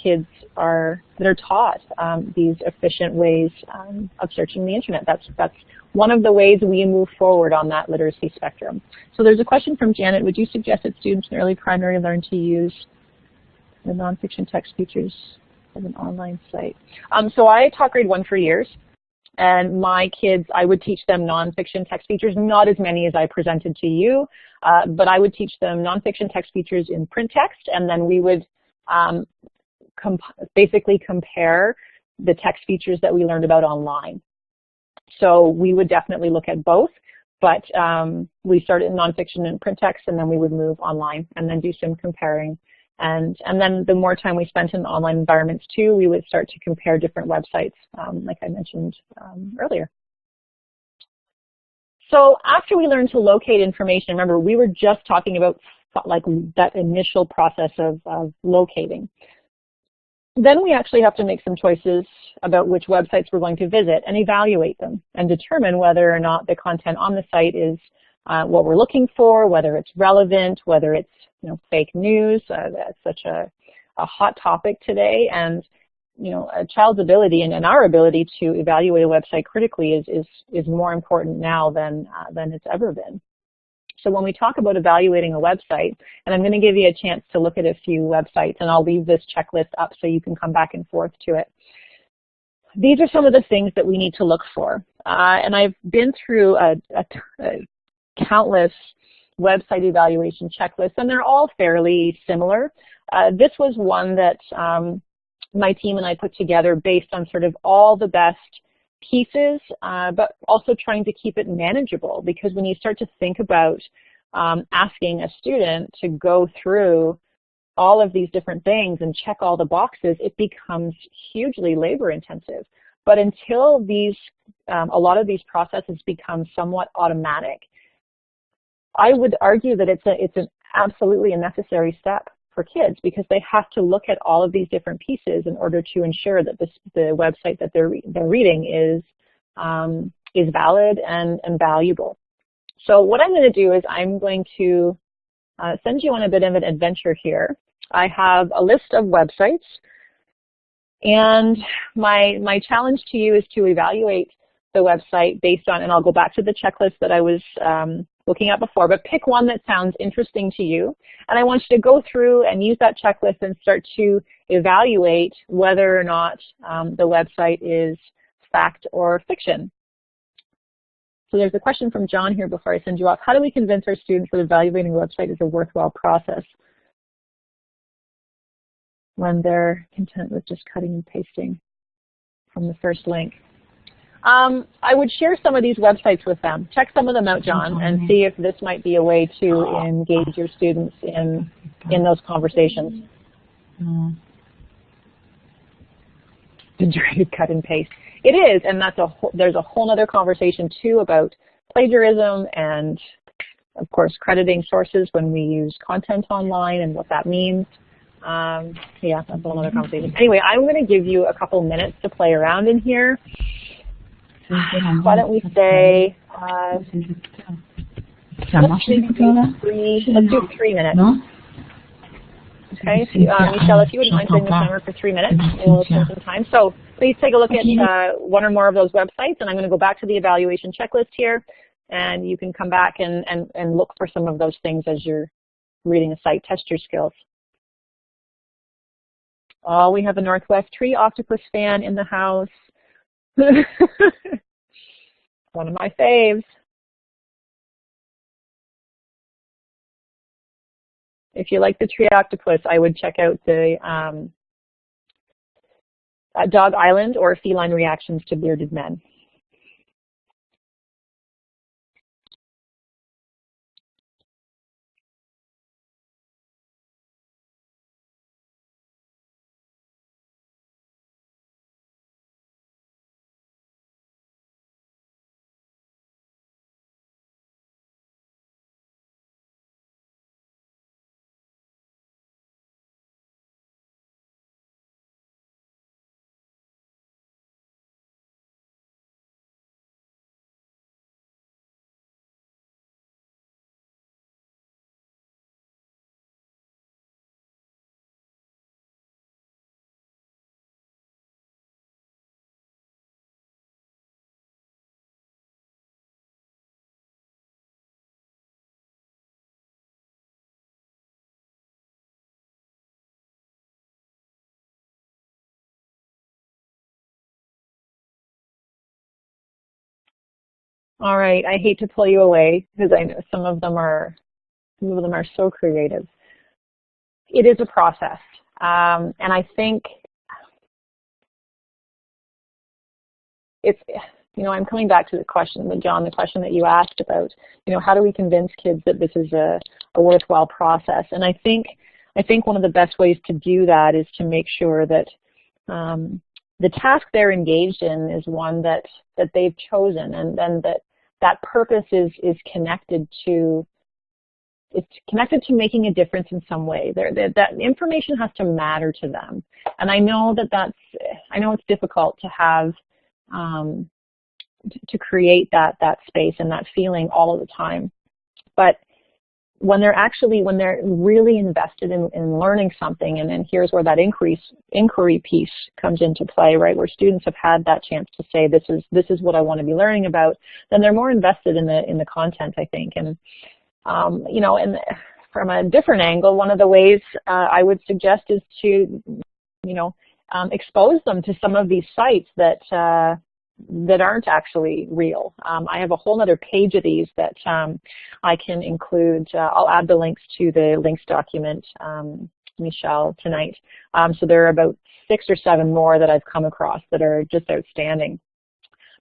kids are taught these efficient ways of searching the internet. That's one of the ways we move forward on that literacy spectrum. So there's a question from Janet. Would you suggest that students in early primary learn to use the nonfiction text features of an online site? So I taught grade 1 for years. And my kids, I would teach them nonfiction text features, not as many as I presented to you, but I would teach them nonfiction text features in print text, and then we would basically compare the text features that we learned about online. So we would definitely look at both, but we started in nonfiction and print text, and then we would move online and then do some comparing. And then the more time we spent in online environments too, we would start to compare different websites, like I mentioned earlier. So after we learned to locate information, remember we were just talking about like that initial process of locating. Then we actually have to make some choices about which websites we're going to visit and evaluate them and determine whether or not the content on the site is what we're looking for, whether it's relevant, whether it's, you know, fake news. That's such a hot topic today, and you know, a child's ability and our ability to evaluate a website critically is more important now than it's ever been. So when we talk about evaluating a website, and I'm going to give you a chance to look at a few websites, and I'll leave this checklist up so you can come back and forth to it. These are some of the things that we need to look for, and I've been through a countless website evaluation checklists, and they're all fairly similar. This was one that my team and I put together based on sort of all the best pieces, but also trying to keep it manageable, because when you start to think about asking a student to go through all of these different things and check all the boxes, it becomes hugely labor intensive. But until these, a lot of these processes become somewhat automatic, I would argue that it's an absolutely a necessary step for kids, because they have to look at all of these different pieces in order to ensure that the website that they're reading is valid and valuable. So what I'm going to do is I'm going to send you on a bit of an adventure here. I have a list of websites, and my challenge to you is to evaluate the website based on, and I'll go back to the checklist that I was looking at before, but pick one that sounds interesting to you. And I want you to go through and use that checklist and start to evaluate whether or not the website is fact or fiction. So there's a question from John here before I send you off. How do we convince our students that evaluating a website is a worthwhile process when they're content with just cutting and pasting from the first link? I would share some of these websites with them. Check some of them out, John, and see if this might be a way to engage your students in those conversations. Did you cut and paste? It is, and there's a whole other conversation too about plagiarism and, of course, crediting sources when we use content online and what that means. Yeah, that's a whole other conversation. Anyway, I'm going to give you a couple minutes to play around in here. Why don't we say, let's do 3 minutes. Okay, Michelle, if you wouldn't mind setting the timer for 3 minutes, we'll spend some time. So please take a look at one or more of those websites, and I'm going to go back to the evaluation checklist here, and you can come back and look for some of those things as you're reading a site. Test your skills. Oh, we have a Northwest Tree Octopus fan in the house. One of my faves. If you like the tree octopus, I would check out the Dog Island or Feline Reactions to Bearded Men. All right, I hate to pull you away because I know some of them are so creative. It is a process, and I think it's, I'm coming back to the question, John, the question that you asked about, how do we convince kids that this is a worthwhile process? And I think one of the best ways to do that is to make sure that the task they're engaged in is one that they've chosen, and then that purpose is connected to making a difference in some way. That information has to matter to them, and I know I know it's difficult to have to create that space and that feeling all of the time, but when they're really invested in learning something, and then here's where that inquiry piece comes into play, right? Where students have had that chance to say, this is what I want to be learning about, then they're more invested in the content, I think. And and from a different angle, one of the ways I would suggest is to expose them to some of these sites that aren't actually real. I have a whole other page of these that I can include. I'll add the links to the links document, Michelle, tonight. So there are about 6 or 7 more that I've come across that are just outstanding.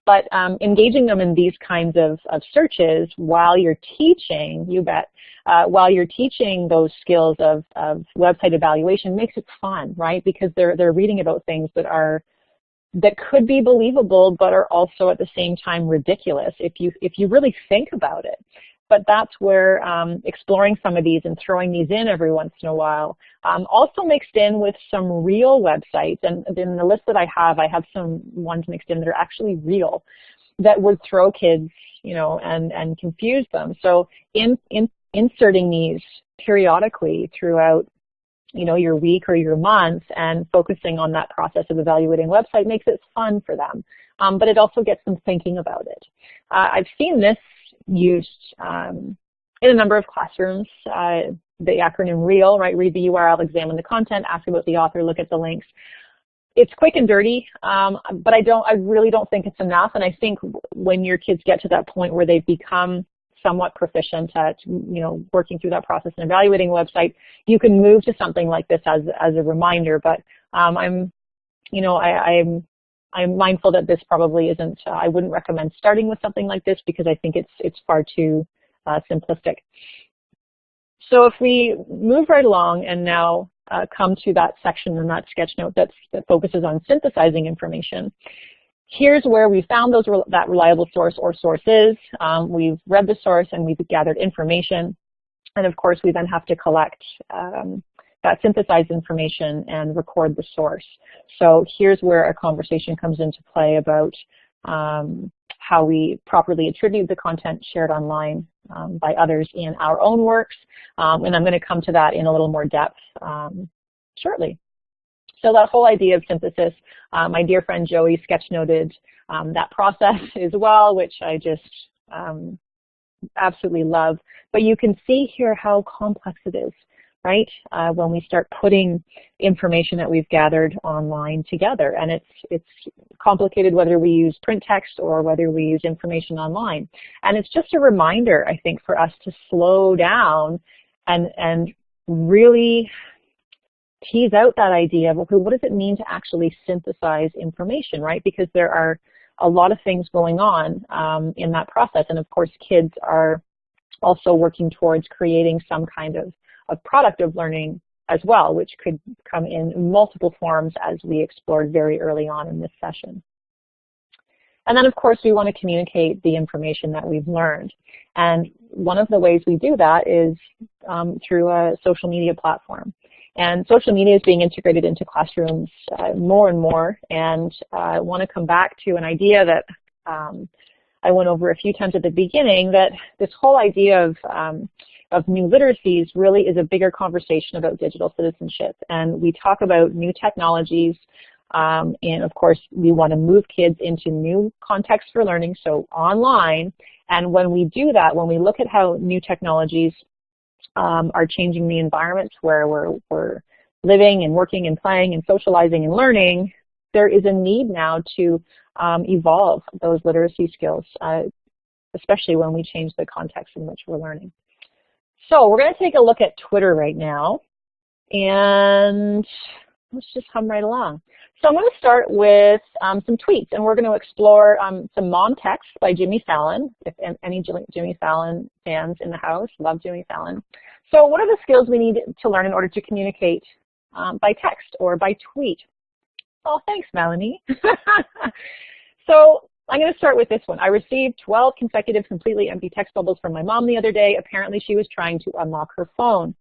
But engaging them in these kinds of searches while you're teaching, you bet, while you're teaching those skills of website evaluation makes it fun, right? Because they're reading about things that could be believable, but are also at the same time ridiculous if you really think about it. But that's where exploring some of these and throwing these in every once in a while, also mixed in with some real websites. And in the list that I have some ones mixed in that are actually real, that would throw kids, and confuse them. So inserting these periodically throughout your week or your month and focusing on that process of evaluating a website makes it fun for them. But it also gets them thinking about it. I've seen this used in a number of classrooms, the acronym REAL, right? Read the URL, examine the content, ask about the author, look at the links. It's quick and dirty, but I really don't think it's enough. And I think when your kids get to that point where they've become somewhat proficient at, working through that process and evaluating a website, you can move to something like this as a reminder. But I'm mindful that this probably isn't. I wouldn't recommend starting with something like this because I think it's far too simplistic. So if we move right along and now come to that section in that sketch note that focuses on synthesizing information. Here's where we found that reliable source or sources. We've read the source and we've gathered information. And of course, we then have to collect that synthesized information and record the source. So here's where a conversation comes into play about how we properly attribute the content shared online by others in our own works. And I'm going to come to that in a little more depth shortly. So that whole idea of synthesis, my dear friend Joey sketch-noted that process as well, which I just absolutely love. But you can see here how complex it is, right? When we start putting information that we've gathered online together. And it's complicated whether we use print text or whether we use information online. And it's just a reminder, I think, for us to slow down and really tease out that idea of, okay, what does it mean to actually synthesize information, right? Because there are a lot of things going on in that process. And of course, kids are also working towards creating some kind of product of learning as well, which could come in multiple forms as we explored very early on in this session. And then, of course, we want to communicate the information that we've learned. And one of the ways we do that is through a social media platform. And social media is being integrated into classrooms more and more. And I want to come back to an idea that I went over a few times at the beginning, that this whole idea of new literacies really is a bigger conversation about digital citizenship. And we talk about new technologies, and of course, we want to move kids into new contexts for learning, so online. And when we do that, when we look at how new technologies are changing the environments where we're living and working and playing and socializing and learning, there is a need now to evolve those literacy skills. especially when we change the context in which we're learning. So we're going to take a look at Twitter right now, and let's just hum right along. So I'm going to start with some tweets, and we're going to explore some mom texts by Jimmy Fallon. If any Jimmy Fallon fans in the house, love Jimmy Fallon. So what are the skills we need to learn in order to communicate by text or by tweet? Oh, thanks, Melanie. So I'm going to start with this one. I received 12 consecutive completely empty text bubbles from my mom the other day. Apparently she was trying to unlock her phone.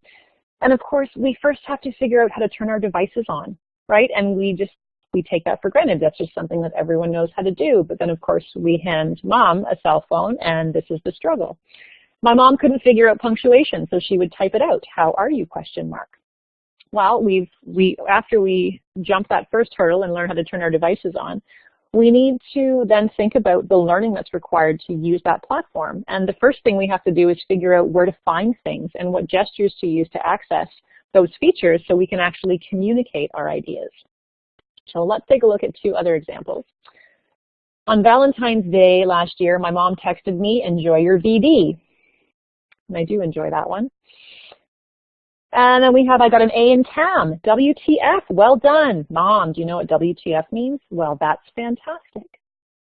And of course, we first have to figure out how to turn our devices on, right? And we take that for granted. That's just something that everyone knows how to do. But then, of course, we hand mom a cell phone, and this is the struggle. My mom couldn't figure out punctuation, so she would type it out. How are you, question mark. Well, after we jump that first hurdle and learn how to turn our devices on, we need to then think about the learning that's required to use that platform. And the first thing we have to do is figure out where to find things and what gestures to use to access those features so we can actually communicate our ideas. So let's take a look at two other examples. On Valentine's Day last year, my mom texted me, enjoy your VD. And I do enjoy that one. And then I got an A in CAM, WTF, well done. Mom, do you know what WTF means? Well, that's fantastic.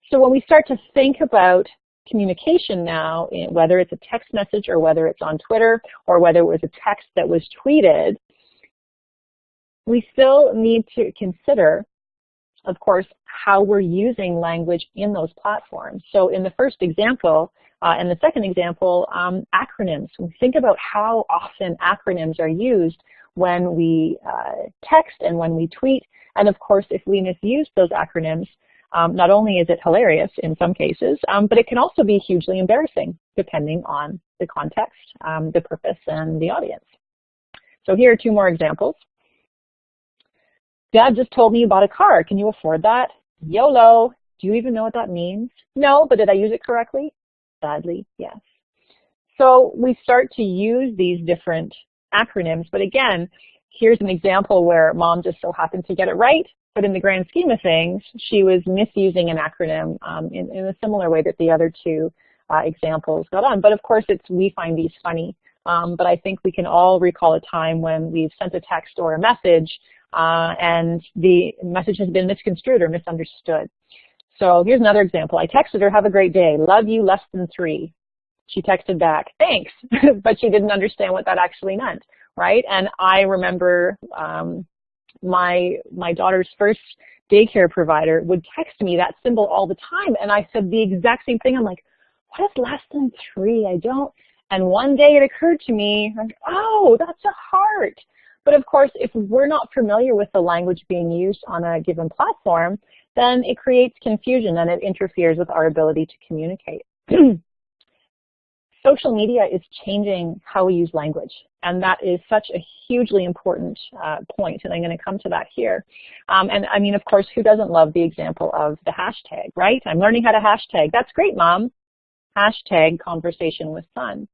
So when we start to think about communication now, whether it's a text message or whether it's on Twitter or whether it was a text that was tweeted, we still need to consider, of course, how we're using language in those platforms. So in the first example, and the second example, acronyms. We think about how often acronyms are used when we text and when we tweet. And of course, if we misuse those acronyms, not only is it hilarious in some cases, but it can also be hugely embarrassing depending on the context, the purpose, and the audience. So here are two more examples. Dad just told me you bought a car. Can you afford that? YOLO. Do you even know what that means? No, but did I use it correctly? Sadly, yes. So we start to use these different acronyms, but again, here's an example where mom just so happened to get it right, but in the grand scheme of things, she was misusing an acronym in a similar way that the other two examples got on. But of course, we find these funny, but I think we can all recall a time when we've sent a text or a message and the message has been misconstrued or misunderstood. So here's another example. I texted her, have a great day. Love you, less than 3. She texted back, thanks, but she didn't understand what that actually meant, right? And I remember my daughter's first daycare provider would text me that symbol all the time, and I said the exact same thing. I'm like, what is less than 3? I don't. And one day it occurred to me, like, oh, that's a heart. But of course, if we're not familiar with the language being used on a given platform, then it creates confusion and it interferes with our ability to communicate. Social media is changing how we use language, and that is such a hugely important point, and I'm going to come to that here. And I mean, of course, who doesn't love the example of the hashtag, right? I'm learning how to hashtag. That's great, Mom. Hashtag conversation with son.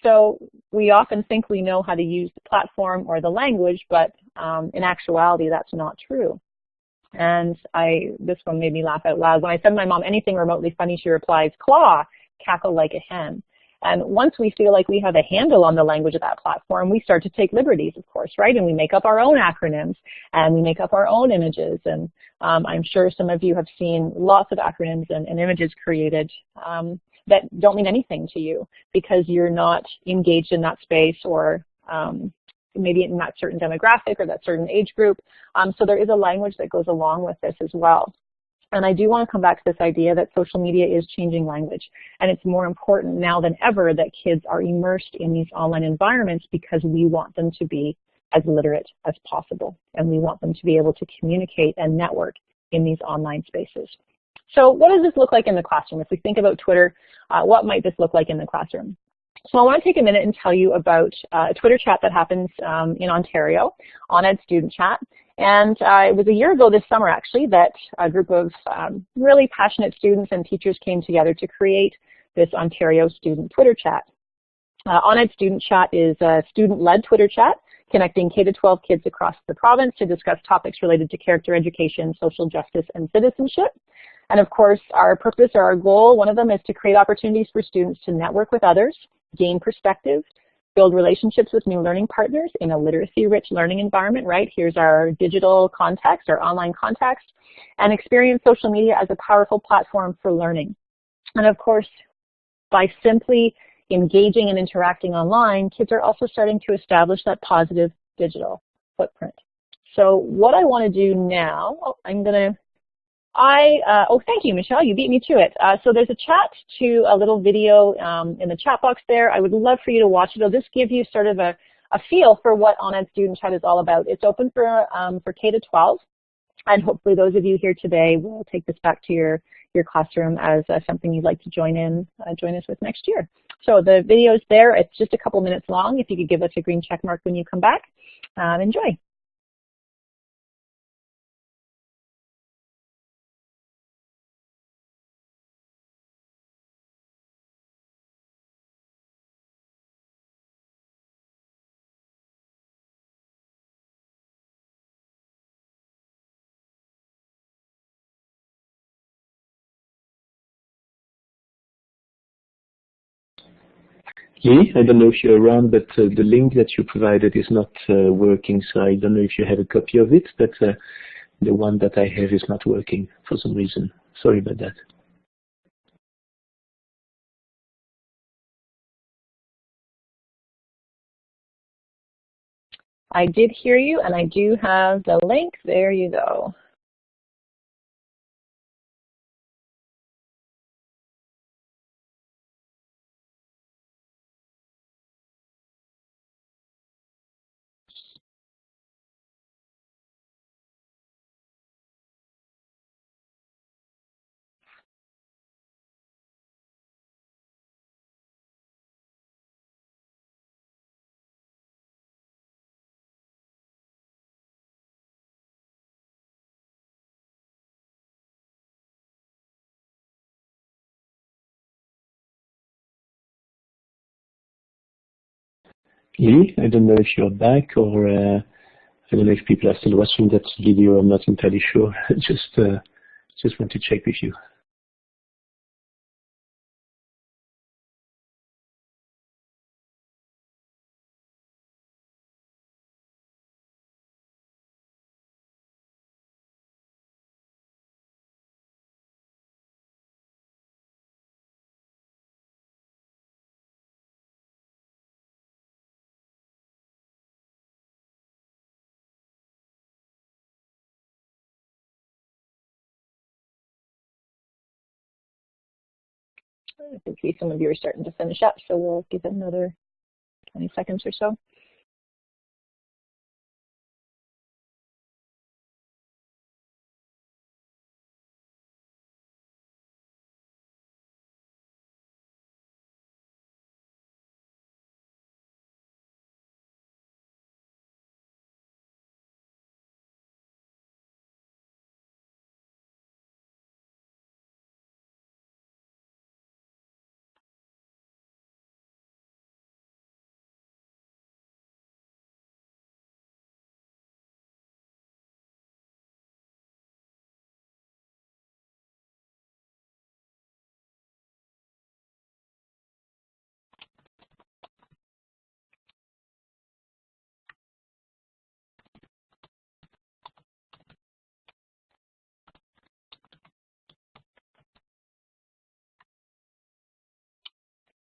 So we often think we know how to use the platform or the language, but in actuality, that's not true. And this one made me laugh out loud. When I send my mom anything remotely funny, she replies, claw, cackle like a hen. And once we feel like we have a handle on the language of that platform, we start to take liberties, of course, right? And we make up our own acronyms and we make up our own images. And I'm sure some of you have seen lots of acronyms and images created that don't mean anything to you because you're not engaged in that space or maybe in that certain demographic or that certain age group. So there is a language that goes along with this as well. And I do want to come back to this idea that social media is changing language. And it's more important now than ever that kids are immersed in these online environments because we want them to be as literate as possible. And we want them to be able to communicate and network in these online spaces. So what does this look like in the classroom? If we think about Twitter, what might this look like in the classroom? So I want to take a minute and tell you about a Twitter chat that happens in Ontario, OnEd Student Chat. And it was a year ago this summer, actually, that a group of really passionate students and teachers came together to create this Ontario Student Twitter Chat. OnEd Student Chat is a student-led Twitter chat connecting K-12 kids across the province to discuss topics related to character education, social justice, and citizenship. And of course, our purpose or our goal, one of them is to create opportunities for students to network with others, gain perspective, build relationships with new learning partners in a literacy-rich learning environment, right? Here's our digital context, our online context, and experience social media as a powerful platform for learning. And of course, by simply engaging and interacting online, kids are also starting to establish that positive digital footprint. So what I want to do now, thank you, Michelle, you beat me to it. So there's a chat to a little video in the chat box there. I would love for you to watch it. It'll just give you sort of a feel for what OnEd Student Chat is all about. It's open for K to 12, and hopefully those of you here today will take this back to your classroom as something you'd like to join us with next year. So the video is there. It's just a couple minutes long. If you could give us a green check mark when you come back, enjoy. Lee, I don't know if you're around, but the link that you provided is not working, so I don't know if you have a copy of it, but the one that I have is not working for some reason. Sorry about that. I did hear you, and I do have the link. There you go. Lee, I don't know if you're back, or I don't know if people are still watching that video. I'm not entirely sure. Just want to check with you. I can see some of you are starting to finish up, so we'll give it another 20 seconds or so.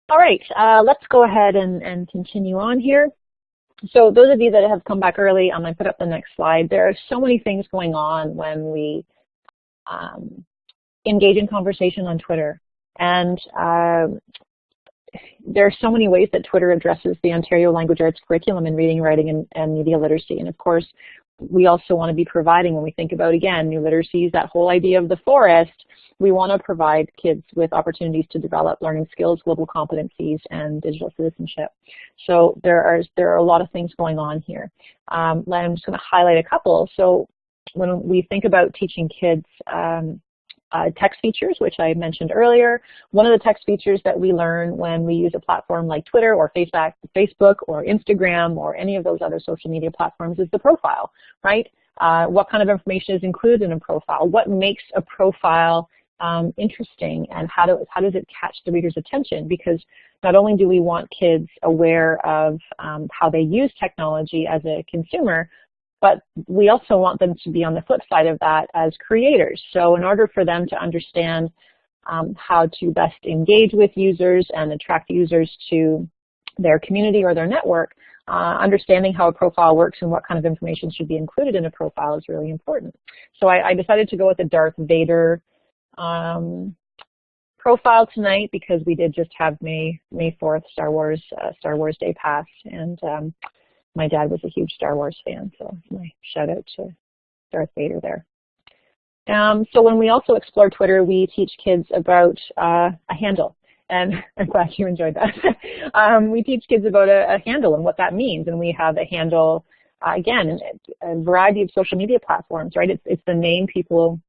All right, let's go ahead and continue on here. So those of you that have come back early, I'm going to put up the next slide. There are so many things going on when we engage in conversation on Twitter. And there are so many ways that Twitter addresses the Ontario Language Arts curriculum in reading, writing, and media literacy. And of course, we also want to be providing, when we think about, again, new literacies, that whole idea of the forest, we want to provide kids with opportunities to develop learning skills, global competencies, and digital citizenship. So there are a lot of things going on here. I'm just going to highlight a couple. So when we think about teaching kids text features, which I mentioned earlier, one of the text features that we learn when we use a platform like Twitter or Facebook or Instagram or any of those other social media platforms is the profile, right? What kind of information is included in a profile? What makes a profile interesting, and how does it catch the reader's attention? Because not only do we want kids aware of how they use technology as a consumer, but we also want them to be on the flip side of that as creators. So in order for them to understand how to best engage with users and attract users to their community or their network, understanding how a profile works and what kind of information should be included in a profile is really important. So I decided to go with the Darth Vader profile tonight because we did just have May 4th, Star Wars Day pass, and my dad was a huge Star Wars fan, so my shout out to Darth Vader there. So when we also explore Twitter, we teach kids about a handle, and I'm glad you enjoyed that. We teach kids about a handle and what that means, and we have a handle, again, a variety of social media platforms, right? It's the name people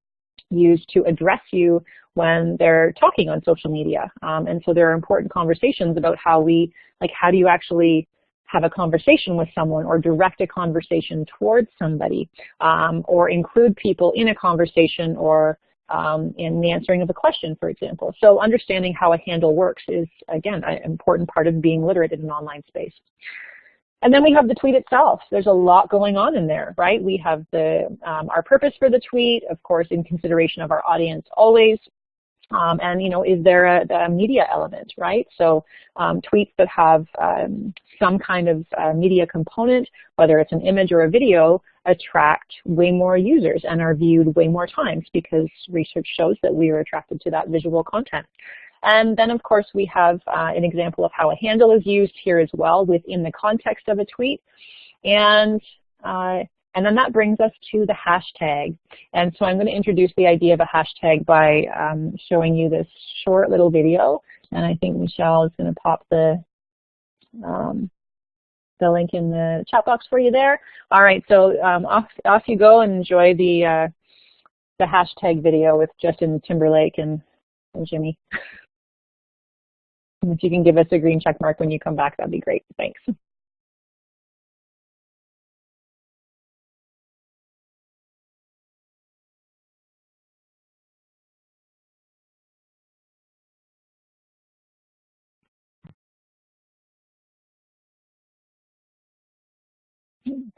use to address you when they're talking on social media, and so there are important conversations about how do you actually have a conversation with someone or direct a conversation towards somebody, or include people in a conversation or in the answering of a question, for example. So understanding how a handle works is, again, an important part of being literate in an online space. And then we have the tweet itself. There's a lot going on in there, right? We have our purpose for the tweet, of course, in consideration of our audience always. And, is there a media element, right? So tweets that have some kind of media component, whether it's an image or a video, attract way more users and are viewed way more times because research shows that we are attracted to that visual content. And then, of course, we have an example of how a handle is used here as well within the context of a tweet. And then that brings us to the hashtag. And so I'm going to introduce the idea of a hashtag by showing you this short little video. And I think Michelle is going to pop the link in the chat box for you there. All right, so off you go and enjoy the hashtag video with Justin Timberlake and Jimmy. And if you can give us a green check mark when you come back, that'd be great. Thanks.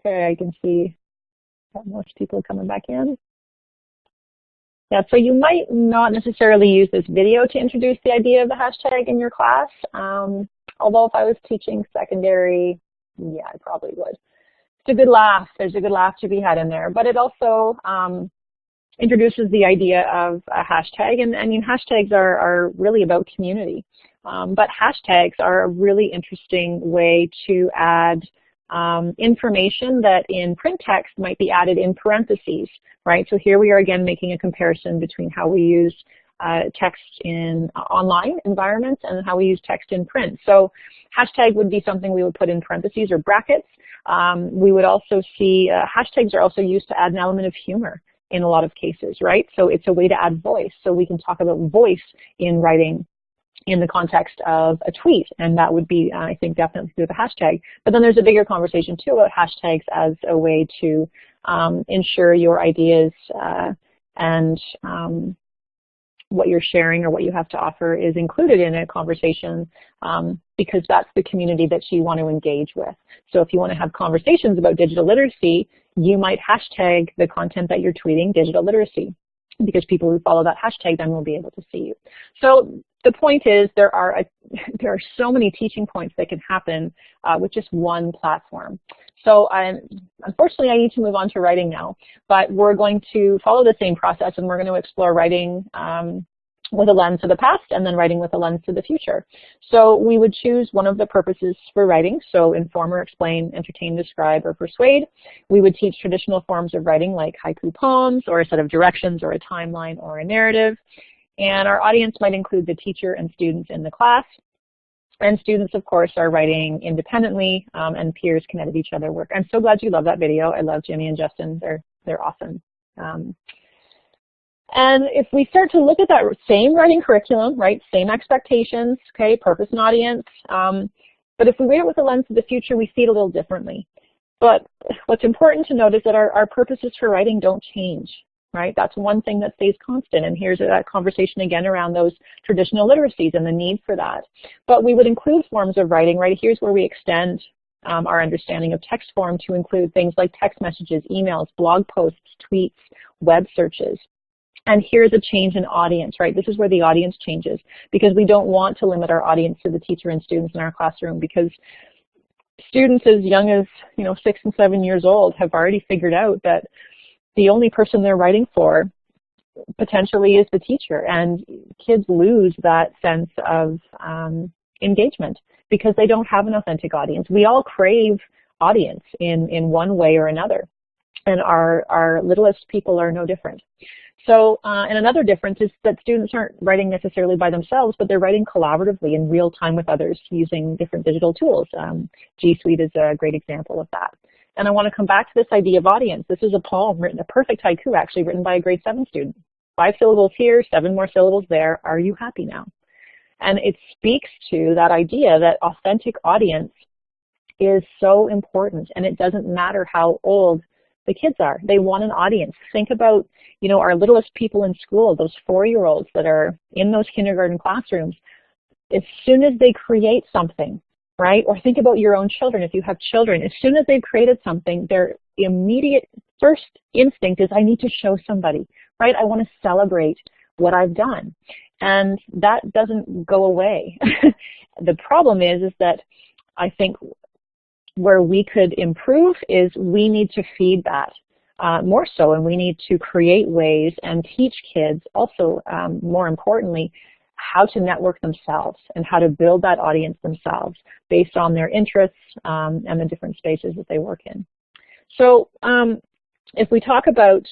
Okay, I can see that most people are coming back in. Yeah, so you might not necessarily use this video to introduce the idea of the hashtag in your class. Although if I was teaching secondary, yeah, I probably would. It's a good laugh. There's a good laugh to be had in there. But it also introduces the idea of a hashtag. And I mean, hashtags are really about community. But hashtags are a really interesting way to add information that in print text might be added in parentheses, right? So here we are again making a comparison between how we use text in online environments and how we use text in print. So hashtag would be something we would put in parentheses or brackets. We would also see hashtags are also used to add an element of humor in a lot of cases, right? So it's a way to add voice. So we can talk about voice in writing in the context of a tweet, and that would be, I think, definitely through the hashtag. But then there's a bigger conversation, too, about hashtags as a way to ensure your ideas and what you're sharing or what you have to offer is included in a conversation because that's the community that you want to engage with. So if you want to have conversations about digital literacy, you might hashtag the content that you're tweeting digital literacy, because people who follow that hashtag then will be able to see you. So the point is there are so many teaching points that can happen with just one platform. So unfortunately, I need to move on to writing now, but we're going to follow the same process, and we're going to explore writing with a lens to the past and then writing with a lens to the future. So we would choose one of the purposes for writing, so inform or explain, entertain, describe, or persuade. We would teach traditional forms of writing like haiku poems or a set of directions or a timeline or a narrative. And our audience might include the teacher and students in the class. And students, of course, are writing independently, and peers can edit each other's work. I'm so glad you love that video. I love Jimmy and Justin. They're awesome. And if we start to look at that same writing curriculum, right, same expectations, okay, purpose and audience, but if we read it with a lens of the future, we see it a little differently. But what's important to note is that our purposes for writing don't change. right? That's one thing that stays constant. And here's a conversation again around those traditional literacies and the need for that. But we would include forms of writing, right? Here's where we extend our understanding of text form to include things like text messages, emails, blog posts, tweets, web searches. And here's a change in audience, right? This is where the audience changes, because we don't want to limit our audience to the teacher and students in our classroom, because students as young as 6 and 7 years old have already figured out that the only person they're writing for potentially is the teacher, and kids lose that sense of engagement because they don't have an authentic audience. We all crave audience in one way or another, and our littlest people are no different. So, and another difference is that students aren't writing necessarily by themselves, but they're writing collaboratively in real time with others using different digital tools. G Suite is a great example of that. And I want to come back to this idea of audience. This is a poem written, a perfect haiku actually, written by a grade 7 student. 5 syllables here, 7 more syllables there. Are you happy now? And it speaks to that idea that authentic audience is so important, and it doesn't matter how old the kids are. They want an audience. Think about, our littlest people in school, those 4-year-olds that are in those kindergarten classrooms. As soon as they create something, right? Or think about your own children. If you have children, as soon as they've created something, their immediate first instinct is, I need to show somebody, right? I want to celebrate what I've done. And that doesn't go away. The problem is that I think where we could improve is we need to feed that more so, and we need to create ways and teach kids also, more importantly, how to network themselves and how to build that audience themselves based on their interests and the different spaces that they work in. So if we talk about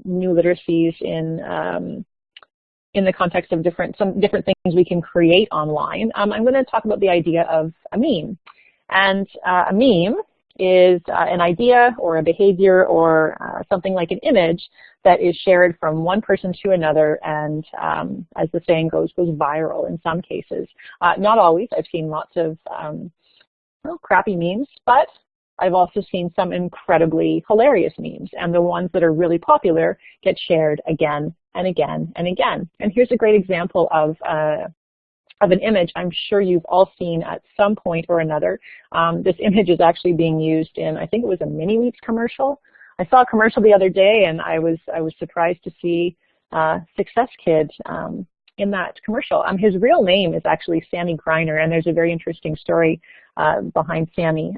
new literacies in the context of some different things we can create online, I'm going to talk about the idea of a meme. And a meme is an idea or a behavior or something like an image that is shared from one person to another and, as the saying goes viral in some cases. Not always. I've seen lots of crappy memes, but I've also seen some incredibly hilarious memes, and the ones that are really popular get shared again and again and again. And here's a great example of an image I'm sure you've all seen at some point or another. This image is actually being used in, I think it was a Mini Wheats commercial. I saw a commercial the other day, and I was surprised to see Success Kid in that commercial. His real name is actually Sammy Griner, and there's a very interesting story behind Sammy.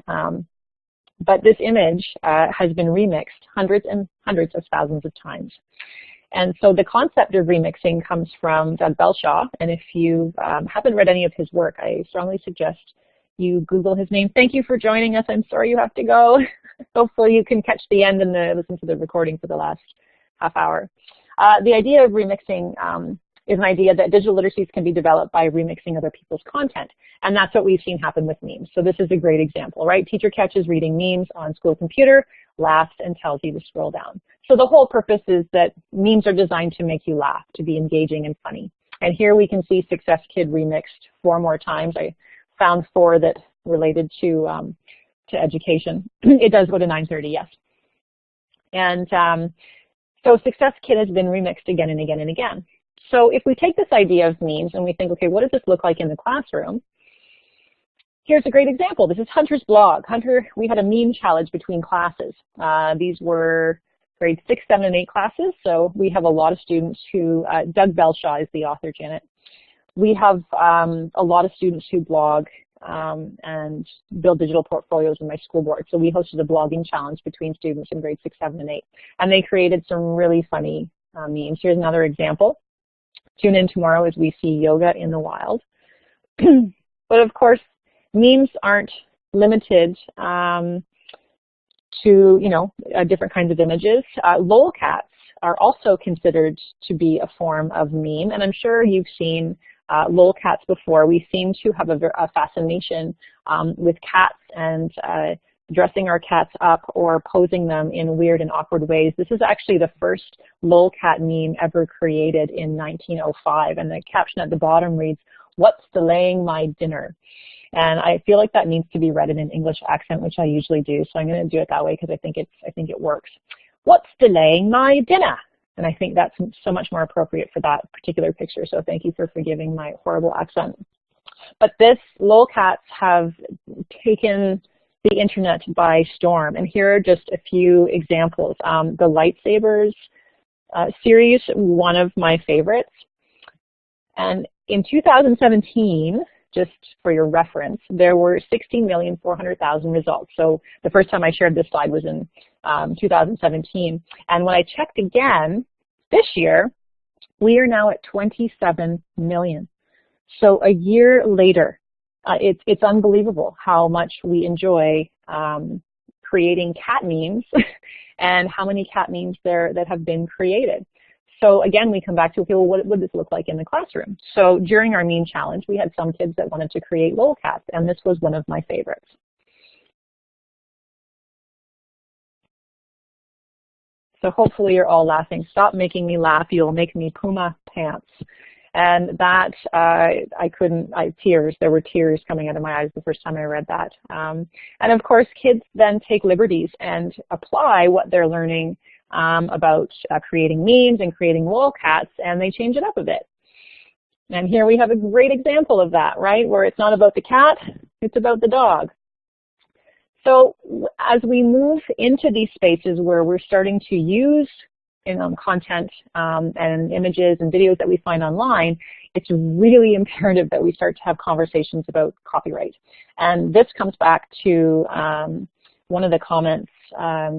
But this image has been remixed hundreds and hundreds of thousands of times. And so the concept of remixing comes from Doug Belshaw, and if you haven't read any of his work, I strongly suggest you Google his name. Thank you for joining us. I'm sorry you have to go. Hopefully you can catch the end and listen to the recording for the last half hour. The idea of remixing is an idea that digital literacies can be developed by remixing other people's content, and that's what we've seen happen with memes. So this is a great example, right? Teacher catches reading memes on school computer, laughs, and tells you to scroll down. So the whole purpose is that memes are designed to make you laugh, to be engaging and funny. And here we can see Success Kid remixed 4 more times. I found 4 that related to education. It does go to 9:30, yes. And so Success Kid has been remixed again and again and again. So if we take this idea of memes and we think, okay, what does this look like in the classroom? Here's a great example. This is Hunter's blog. Hunter, we had a meme challenge between classes. These were grade 6, 7, and 8 classes. So we have a lot of students who, Doug Belshaw is the author, Janet. We have a lot of students who blog and build digital portfolios in my school board. So we hosted a blogging challenge between students in grade 6, 7, and 8. And they created some really funny memes. Here's another example. Tune in tomorrow as we see yoga in the wild. But of course, memes aren't limited to, different kinds of images. Lolcats are also considered to be a form of meme, and I'm sure you've seen lolcats before. We seem to have a fascination with cats and dressing our cats up or posing them in weird and awkward ways. This is actually the first lolcat meme ever created in 1905, and the caption at the bottom reads, "What's delaying my dinner?" And I feel like that needs to be read in an English accent, which I usually do, so I'm going to do it that way because I think it works. What's delaying my dinner? And I think that's so much more appropriate for that particular picture. So thank you for forgiving my horrible accent. But this lolcats have taken the internet by storm. And here are just a few examples. The lightsabers series, one of my favorites. And in 2017, just for your reference, there were 16,400,000 results. So the first time I shared this slide was in 2017. And when I checked again this year, we are now at 27 million. So a year later, it's unbelievable how much we enjoy creating cat memes and how many cat memes there that have been created. So again, we come back to, okay, well, what would this look like in the classroom? So during our meme challenge, we had some kids that wanted to create lolcats, and this was one of my favorites. So hopefully you're all laughing. Stop making me laugh. You'll make me Puma pants. And that, tears. There were tears coming out of my eyes the first time I read that. And of course, kids then take liberties and apply what they're learning about creating memes and creating lolcats, and they change it up a bit. And here we have a great example of that, right? Where it's not about the cat, it's about the dog. So as we move into these spaces where we're starting to use content and images and videos that we find online, it's really imperative that we start to have conversations about copyright. And this comes back to one of the comments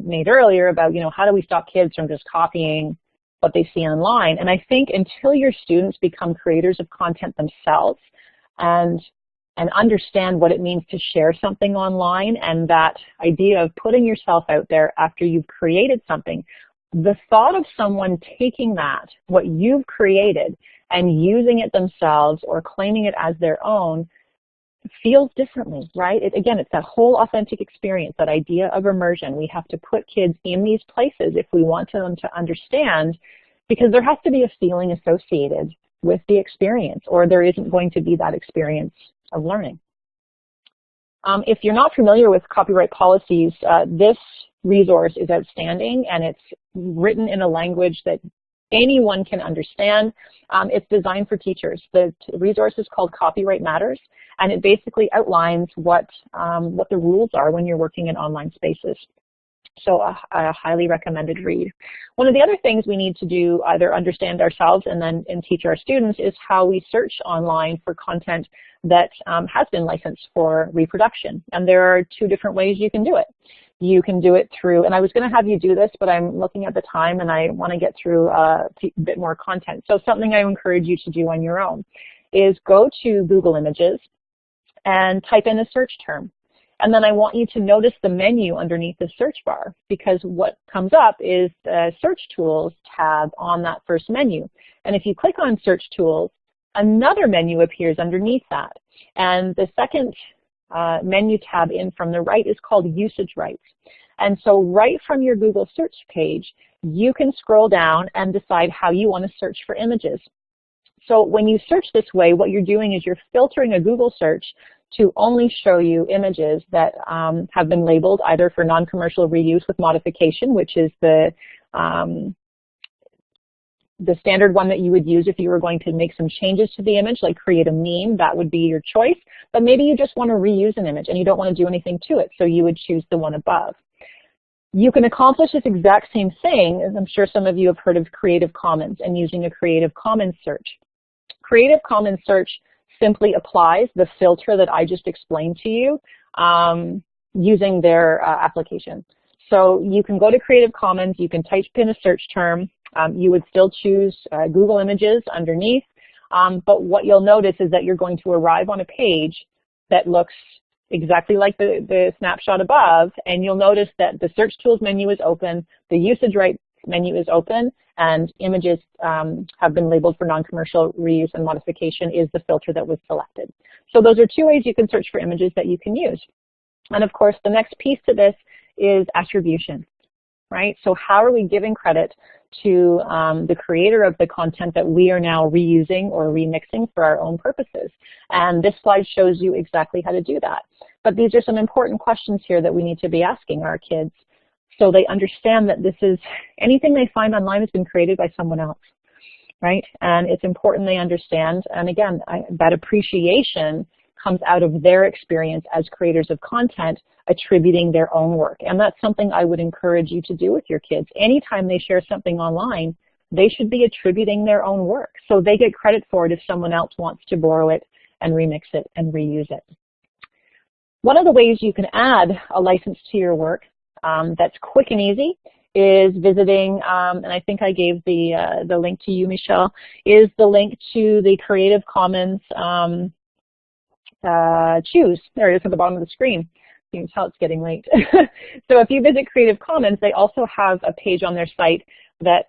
made earlier about, how do we stop kids from just copying what they see online? And I think until your students become creators of content themselves and understand what it means to share something online, and that idea of putting yourself out there after you've created something, the thought of someone taking that, what you've created, and using it themselves or claiming it as their own feels differently, right? Again, it's that whole authentic experience, that idea of immersion. We have to put kids in these places if we want them to understand, because there has to be a feeling associated with the experience, or there isn't going to be that experience of learning. If you're not familiar with copyright policies, this resource is outstanding, and it's written in a language that anyone can understand. It's designed for teachers. The resource is called Copyright Matters, and it basically outlines what the rules are when you're working in online spaces. So a highly recommended read. One of the other things we need to do, either understand ourselves and teach our students, is how we search online for content that has been licensed for reproduction. And there are two different ways you can do it. You can do it through, and I was going to have you do this, but I'm looking at the time and I want to get through a bit more content. So something I encourage you to do on your own is go to Google Images and type in a search term. And then I want you to notice the menu underneath the search bar, because what comes up is the Search Tools tab on that first menu. And if you click on Search Tools, another menu appears underneath that. And the second menu tab in from the right is called Usage Rights. And so right from your Google search page, you can scroll down and decide how you want to search for images. So when you search this way, what you're doing is you're filtering a Google search to only show you images that have been labeled either for non-commercial reuse with modification, which is the standard one that you would use if you were going to make some changes to the image, like create a meme. That would be your choice. But maybe you just want to reuse an image and you don't want to do anything to it, so you would choose the one above. You can accomplish this exact same thing, as I'm sure some of you have heard of Creative Commons and using a Creative Commons search. Creative Commons search simply applies the filter that I just explained to you using their application. So you can go to Creative Commons, you can type in a search term, you would still choose Google Images underneath, but what you'll notice is that you're going to arrive on a page that looks exactly like the snapshot above, and you'll notice that the Search Tools menu is open, the Usage Rights menu is open, and images have been labeled for non-commercial reuse and modification is the filter that was selected. So those are two ways you can search for images that you can use. And of course, the next piece to this is attribution, right? So how are we giving credit to the creator of the content that we are now reusing or remixing for our own purposes? And this slide shows you exactly how to do that. But these are some important questions here that we need to be asking our kids. So they understand that this is, anything they find online has been created by someone else, right? And it's important they understand. And again, that appreciation comes out of their experience as creators of content, attributing their own work. And that's something I would encourage you to do with your kids. Anytime they share something online, they should be attributing their own work. So they get credit for it if someone else wants to borrow it and remix it and reuse it. One of the ways you can add a license to your work that's quick and easy is visiting, and I think I gave the link to you, Michelle, is the link to the Creative Commons Choose. There it is at the bottom of the screen. You can tell it's getting late. So if you visit Creative Commons, they also have a page on their site that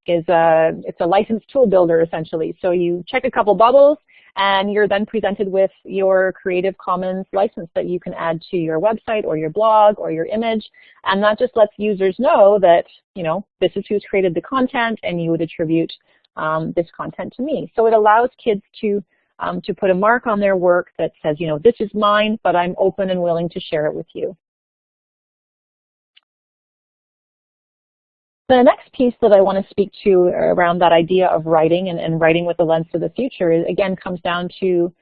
it's a license tool builder, essentially. So you check a couple bubbles, and you're then presented with your Creative Commons license that you can add to your website or your blog or your image. And that just lets users know that, you know, this is who's created the content, and you would attribute this content to me. So it allows kids to put a mark on their work that says, you know, this is mine, but I'm open and willing to share it with you. The next piece that I want to speak to around that idea of writing and writing with a lens to the future is, again, comes down to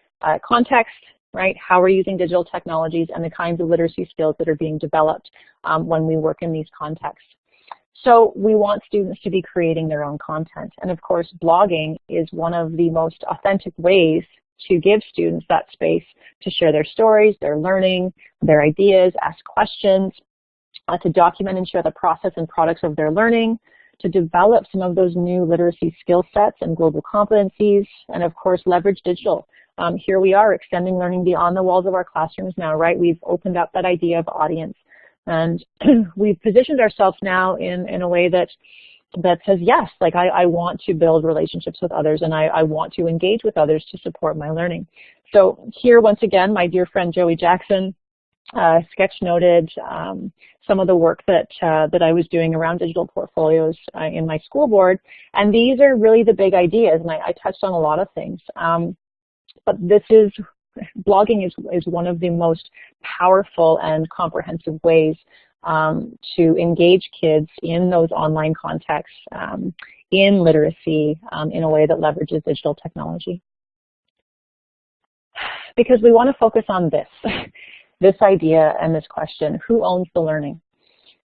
context, right? How we're using digital technologies and the kinds of literacy skills that are being developed when we work in these contexts. So we want students to be creating their own content. And of course, blogging is one of the most authentic ways to give students that space to share their stories, their learning, their ideas, ask questions, to document and share the process and products of their learning, to develop some of those new literacy skill sets and global competencies, and of course, leverage digital. Here we are extending learning beyond the walls of our classrooms now, right? We've opened up that idea of audience. And we've positioned ourselves now in a way that says, yes, like I want to build relationships with others, and I want to engage with others to support my learning. So here, once again, my dear friend Joey Jackson sketch noted some of the work that I was doing around digital portfolios in my school board. And these are really the big ideas, and I touched on a lot of things. But this is, blogging is one of the most powerful and comprehensive ways to engage kids in those online contexts, in literacy, in a way that leverages digital technology. Because we want to focus on this idea and this question: who owns the learning?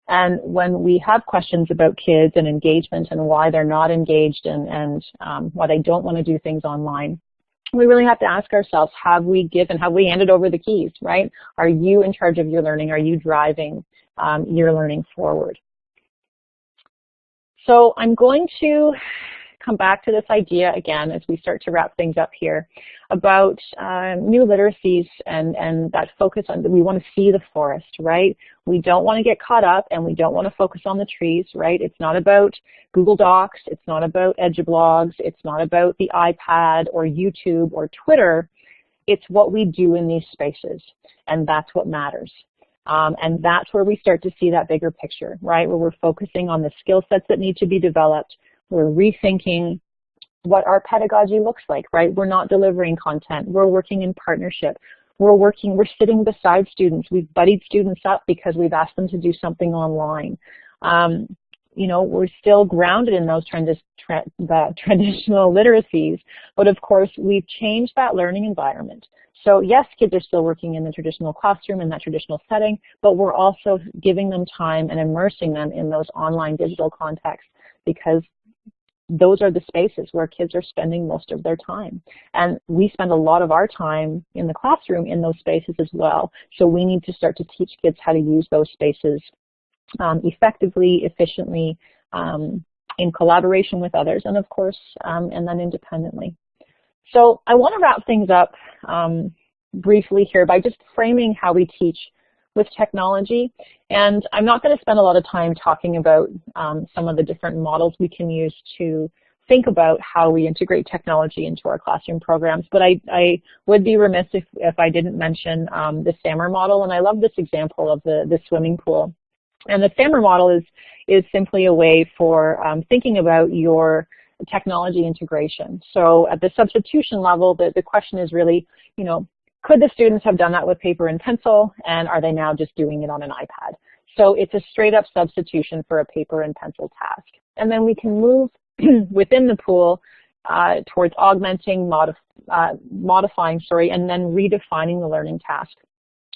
And when we have questions about kids and engagement and why they're not engaged and why they don't want to do things online, we really have to ask ourselves, have we handed over the keys, right? Are you in charge of your learning? Are you driving your learning forward? So I'm going to come back to this idea again as we start to wrap things up here about new literacies and that focus on, we want to see the forest, right? We don't want to get caught up, and we don't want to focus on the trees, right? It's not about Google Docs, it's not about Edublogs, it's not about the iPad or YouTube or Twitter. It's what we do in these spaces, and that's what matters. And that's where we start to see that bigger picture, right? Where we're focusing on the skill sets that need to be developed. We're rethinking what our pedagogy looks like, right? We're not delivering content. We're working in partnership. We're sitting beside students. We've buddied students up because we've asked them to do something online. You know, we're still grounded in those traditional literacies, but of course, we've changed that learning environment. So yes, kids are still working in the traditional classroom, in that traditional setting, but we're also giving them time and immersing them in those online digital contexts, because those are the spaces where kids are spending most of their time. And we spend a lot of our time in the classroom in those spaces as well. So we need to start to teach kids how to use those spaces effectively, efficiently, in collaboration with others, and of course, and then independently. So I want to wrap things up briefly here by just framing how we teach with technology. And I'm not going to spend a lot of time talking about some of the different models we can use to think about how we integrate technology into our classroom programs, but I would be remiss if I didn't mention the SAMR model, and I love this example of the swimming pool. And the SAMR model is simply a way for thinking about your technology integration. So at the substitution level, the question is really, you know, could the students have done that with paper and pencil, and are they now just doing it on an iPad? So it's a straight up substitution for a paper and pencil task. And then we can move within the pool towards augmenting, modifying, and then redefining the learning task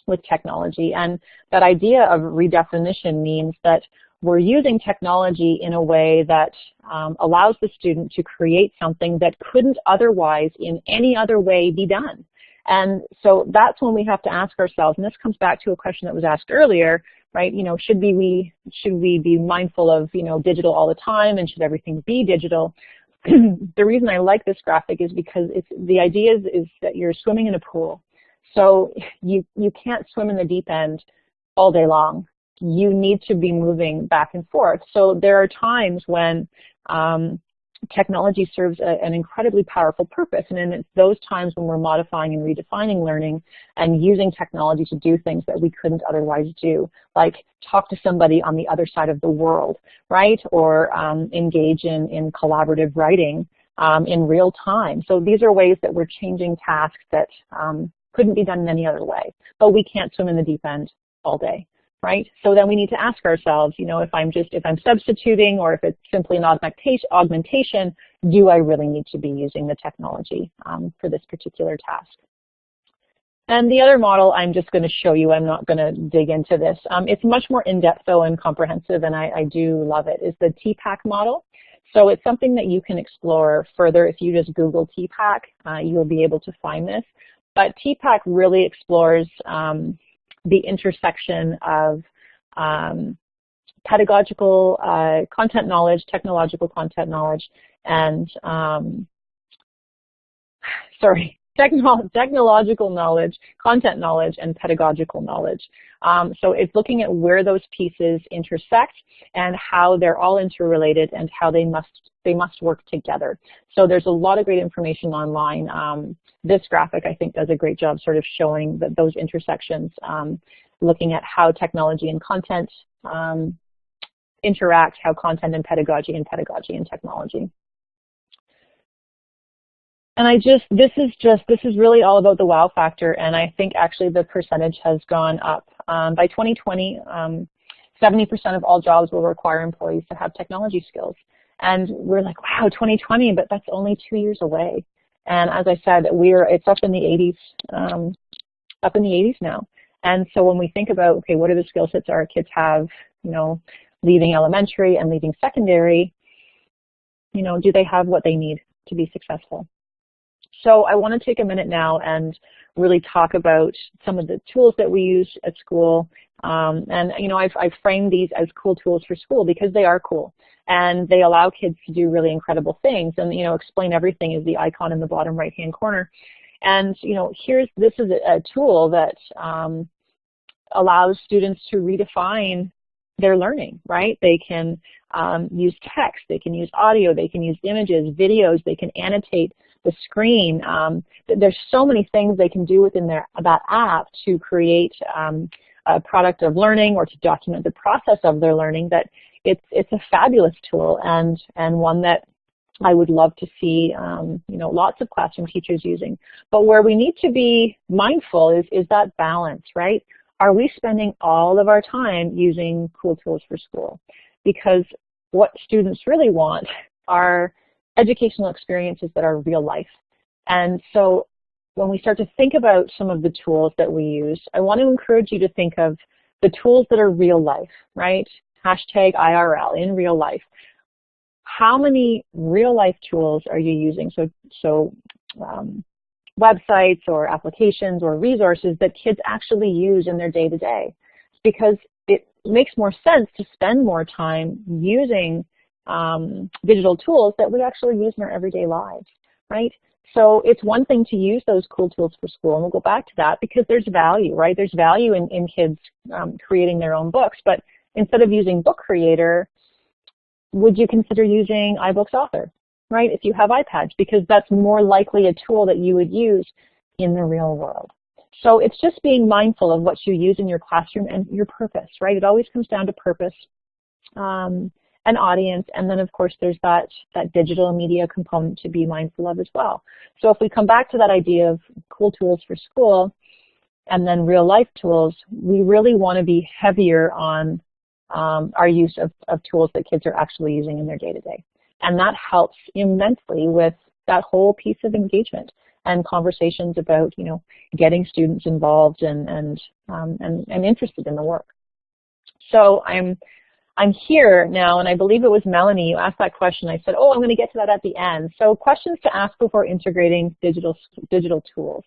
with technology. And that idea of redefinition means that we're using technology in a way that allows the student to create something that couldn't otherwise in any other way be done. And so that's when we have to ask ourselves, and this comes back to a question that was asked earlier, right? You know, should we be mindful of, you know, digital all the time, and should everything be digital? The reason I like this graphic is because the idea is that you're swimming in a pool. So you can't swim in the deep end all day long. You need to be moving back and forth. So there are times when technology serves an incredibly powerful purpose, and then it's those times when we're modifying and redefining learning and using technology to do things that we couldn't otherwise do, like talk to somebody on the other side of the world, right? Or engage in collaborative writing in real time. So these are ways that we're changing tasks that couldn't be done in any other way, but we can't swim in the deep end all day. Right? So then we need to ask ourselves, you know, if I'm substituting, or if it's simply an augmentation, do I really need to be using the technology for this particular task? And the other model I'm just going to show you, I'm not going to dig into this. It's much more in-depth though and comprehensive, and I do love it, is the TPAC model. So it's something that you can explore further. If you just Google TPAC, you'll be able to find this. But TPAC really explores the intersection of pedagogical content knowledge, technological content knowledge, and technological knowledge, content knowledge, and pedagogical knowledge. So it's looking at where those pieces intersect and how they're all interrelated and how they must work together. So there's a lot of great information online. This graphic, I think, does a great job sort of showing that those intersections, looking at how technology and content interact, how content and pedagogy and technology. And this is really all about the wow factor, and I think actually the percentage has gone up. By 2020, 70% of all jobs will require employees to have technology skills. And we're like, wow, 2020, but that's only 2 years away. And as I said, it's up in the 80s now. And so when we think about, okay, what are the skill sets our kids have, you know, leaving elementary and leaving secondary, you know, do they have what they need to be successful? So I want to take a minute now and really talk about some of the tools that we use at school. And, you know, I've framed these as cool tools for school because they are cool. And they allow kids to do really incredible things. And, you know, Explain Everything is the icon in the bottom right-hand corner. And, you know, this is a tool that allows students to redefine their learning, right? They can use text, they can use audio, they can use images, videos, they can annotate the screen. There's so many things they can do within that app to create a product of learning or to document the process of their learning, that it's a fabulous tool and one that I would love to see you know, lots of classroom teachers using. But where we need to be mindful is that balance, right? Are we spending all of our time using cool tools for school? Because what students really want are educational experiences that are real life. And so when we start to think about some of the tools that we use, I want to encourage you to think of the tools that are real life, right? Hashtag IRL, in real life. How many real life tools are you using? So websites or applications or resources that kids actually use in their day-to-day, because it makes more sense to spend more time using digital tools that we actually use in our everyday lives, right? So it's one thing to use those cool tools for school, and we'll go back to that because there's value, right? There's value in kids creating their own books, but instead of using Book Creator, would you consider using iBooks Author, right, if you have iPads, because that's more likely a tool that you would use in the real world. So it's just being mindful of what you use in your classroom and your purpose, right? It always comes down to purpose and audience, and then of course there's that digital media component to be mindful of as well. So if we come back to that idea of cool tools for school and then real life tools, we really want to be heavier on our use of tools that kids are actually using in their day-to-day. And that helps immensely with that whole piece of engagement and conversations about, you know, getting students involved and interested in the work. So I'm here now, and I believe it was Melanie, you asked that question. I said, oh, I'm going to get to that at the end. So questions to ask before integrating digital tools.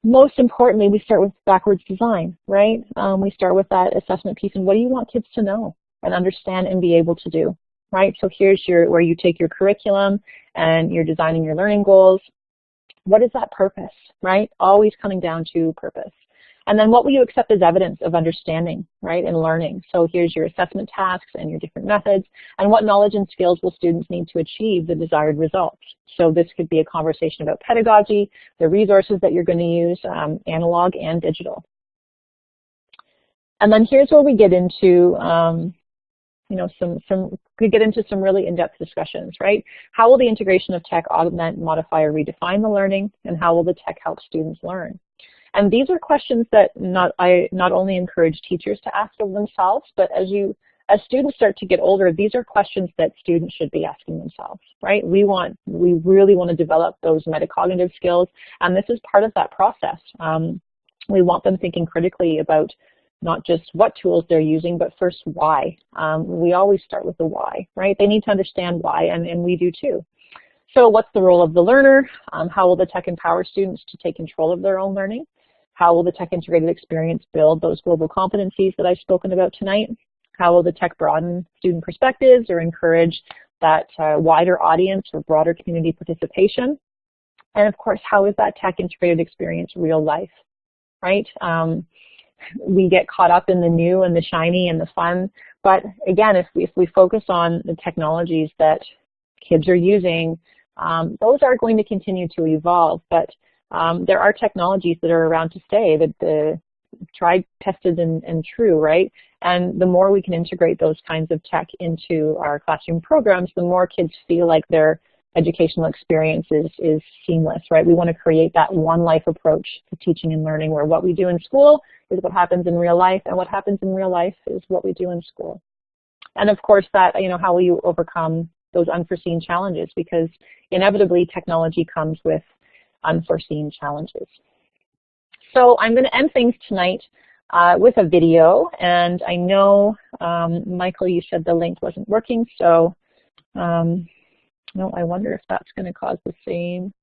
Most importantly, we start with backwards design, right? We start with that assessment piece, and what do you want kids to know and understand and be able to do, right? So here's where you take your curriculum and you're designing your learning goals. What is that purpose, right? Always coming down to purpose. And then what will you accept as evidence of understanding, right, and learning? So here's your assessment tasks and your different methods, and what knowledge and skills will students need to achieve the desired results? So this could be a conversation about pedagogy, the resources that you're going to use, analog and digital. And then here's where we get into, you know, we get into some really in-depth discussions, right? How will the integration of tech augment, modify, or redefine the learning, and how will the tech help students learn? And these are questions that I not only encourage teachers to ask of themselves, but as students start to get older, these are questions that students should be asking themselves, right? We really want to develop those metacognitive skills, and this is part of that process. We want them thinking critically about not just what tools they're using, but first why. We always start with the why, right? They need to understand why, and we do too. So what's the role of the learner? How will the tech empower students to take control of their own learning? How will the tech integrated experience build those global competencies that I've spoken about tonight? How will the tech broaden student perspectives or encourage that wider audience or broader community participation? And of course, how is that tech integrated experience real life, right? We get caught up in the new and the shiny and the fun, but again, if we focus on the technologies that kids are using, those are going to continue to evolve, but there are technologies that are around to stay, that the tried, tested, and true, right? And the more we can integrate those kinds of tech into our classroom programs, the more kids feel like their educational experience is seamless, right? We want to create that one life approach to teaching and learning, where what we do in school is what happens in real life, and what happens in real life is what we do in school. And of course, that, you know, how will you overcome those unforeseen challenges? Because inevitably technology comes with unforeseen challenges. So I'm going to end things tonight with a video, and I know, Michael, you said the link wasn't working, so no, I wonder if that's going to cause the same.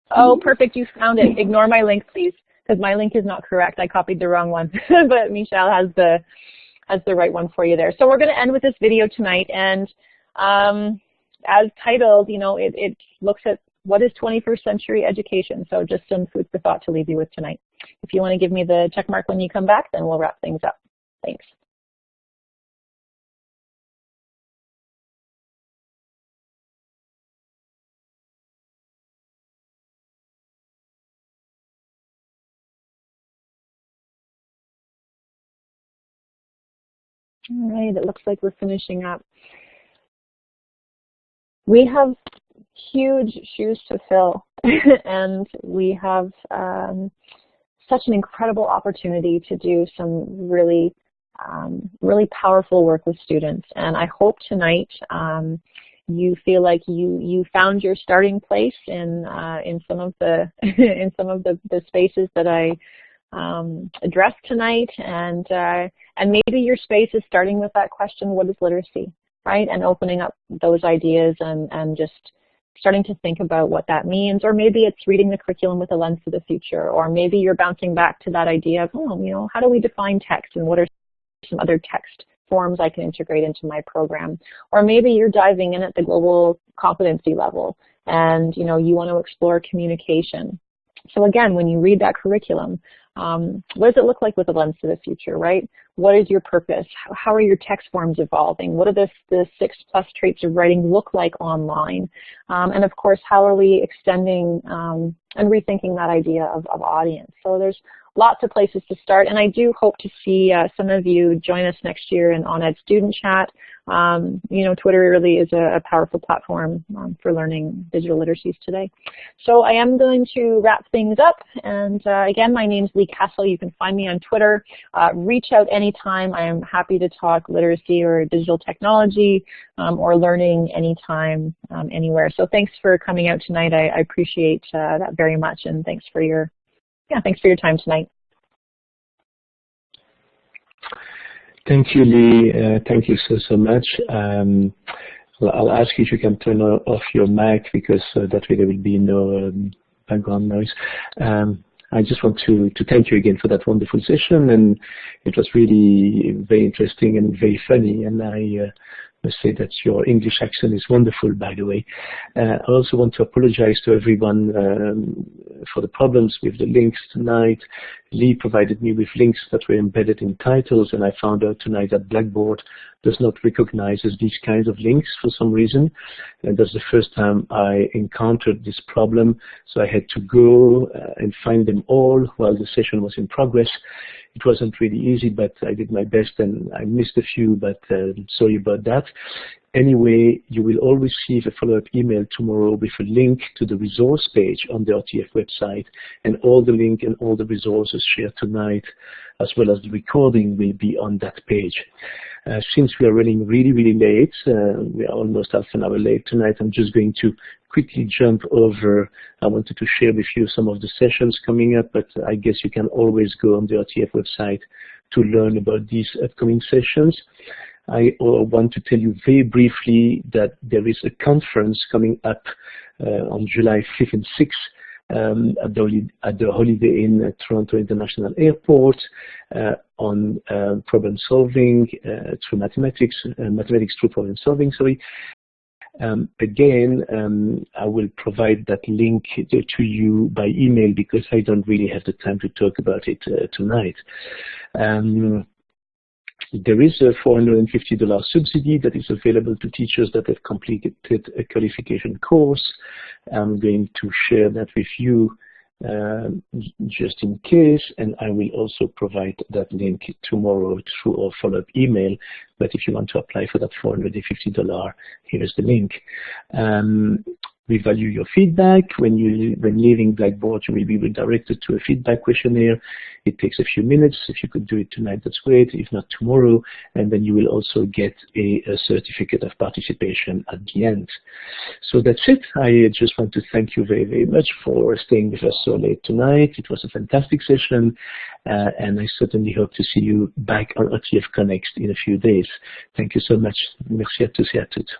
Oh, perfect, you found it. Ignore my link, please, because my link is not correct. I copied the wrong one, but Michelle has the right one for you there. So we're going to end with this video tonight, and as titled, you know, it looks at what is 21st century education. So just some food for thought to leave you with tonight. If you want to give me the check mark when you come back, then we'll wrap things up. Thanks. All right, it looks like we're finishing up. We have huge shoes to fill, and we have such an incredible opportunity to do some really powerful work with students. And I hope tonight you feel like you found your starting place in some of the the spaces that I addressed tonight, and maybe your space is starting with that question, what is literacy, right? And opening up those ideas and just starting to think about what that means. Or maybe it's reading the curriculum with a lens to the future, or maybe you're bouncing back to that idea of, oh, you know, how do we define text, and what are some other text forms I can integrate into my program? Or maybe you're diving in at the global competency level, and you know, you want to explore communication. So again, when you read that curriculum, what does it look like with a lens to the future, right? What is your purpose? How are your text forms evolving? What do the 6+ traits of writing look like online? And of course, how are we extending and rethinking that idea of audience? So there's lots of places to start, and I do hope to see some of you join us next year in OnEd Student Chat. You know, Twitter really is a powerful platform for learning digital literacies today. So I am going to wrap things up. And again, my name is Lee Castle. You can find me on Twitter. Reach out anytime. I am happy to talk literacy or digital technology or learning anytime, anywhere. So thanks for coming out tonight. I appreciate that very much, and thanks for your time tonight. Thank you, Lee. Thank you so much. I'll ask you if you can turn off your mic, because that way there will be no background noise. I just want to thank you again for that wonderful session, and it was really very interesting and very funny, and I must say that your English accent is wonderful, by the way. I also want to apologize to everyone for the problems with the links tonight. Lee provided me with links that were embedded in titles, and I found out tonight that Blackboard does not recognize these kinds of links for some reason. And that's the first time I encountered this problem, so I had to go and find them all while the session was in progress. It wasn't really easy, but I did my best, and I missed a few, but sorry about that. Anyway, you will all receive a follow-up email tomorrow with a link to the resource page on the RTF website, and all the link and all the resources shared tonight, as well as the recording, will be on that page. Since we are running really late, we are almost half an hour late tonight, I'm just going to quickly jump over. I wanted to share with you some of the sessions coming up, but I guess you can always go on the RTF website to learn about these upcoming sessions. I want to tell you very briefly that there is a conference coming up on July 5th and 6th at the Holiday Inn at Toronto International Airport on problem solving through mathematics through problem solving, sorry. Again, I will provide that link to you by email, because I don't really have the time to talk about it tonight. There is a $450 subsidy that is available to teachers that have completed a qualification course. I'm going to share that with you just in case, and I will also provide that link tomorrow through our follow-up email. But if you want to apply for that $450, here is the link. We value your feedback. When leaving Blackboard, you will be redirected to a feedback questionnaire. It takes a few minutes. If you could do it tonight, that's great. If not, tomorrow. And then you will also get a certificate of participation at the end. So that's it. I just want to thank you very much for staying with us so late tonight. It was a fantastic session, and I certainly hope to see you back on RTF Connect in a few days. Thank you so much. Merci à tous et à toutes.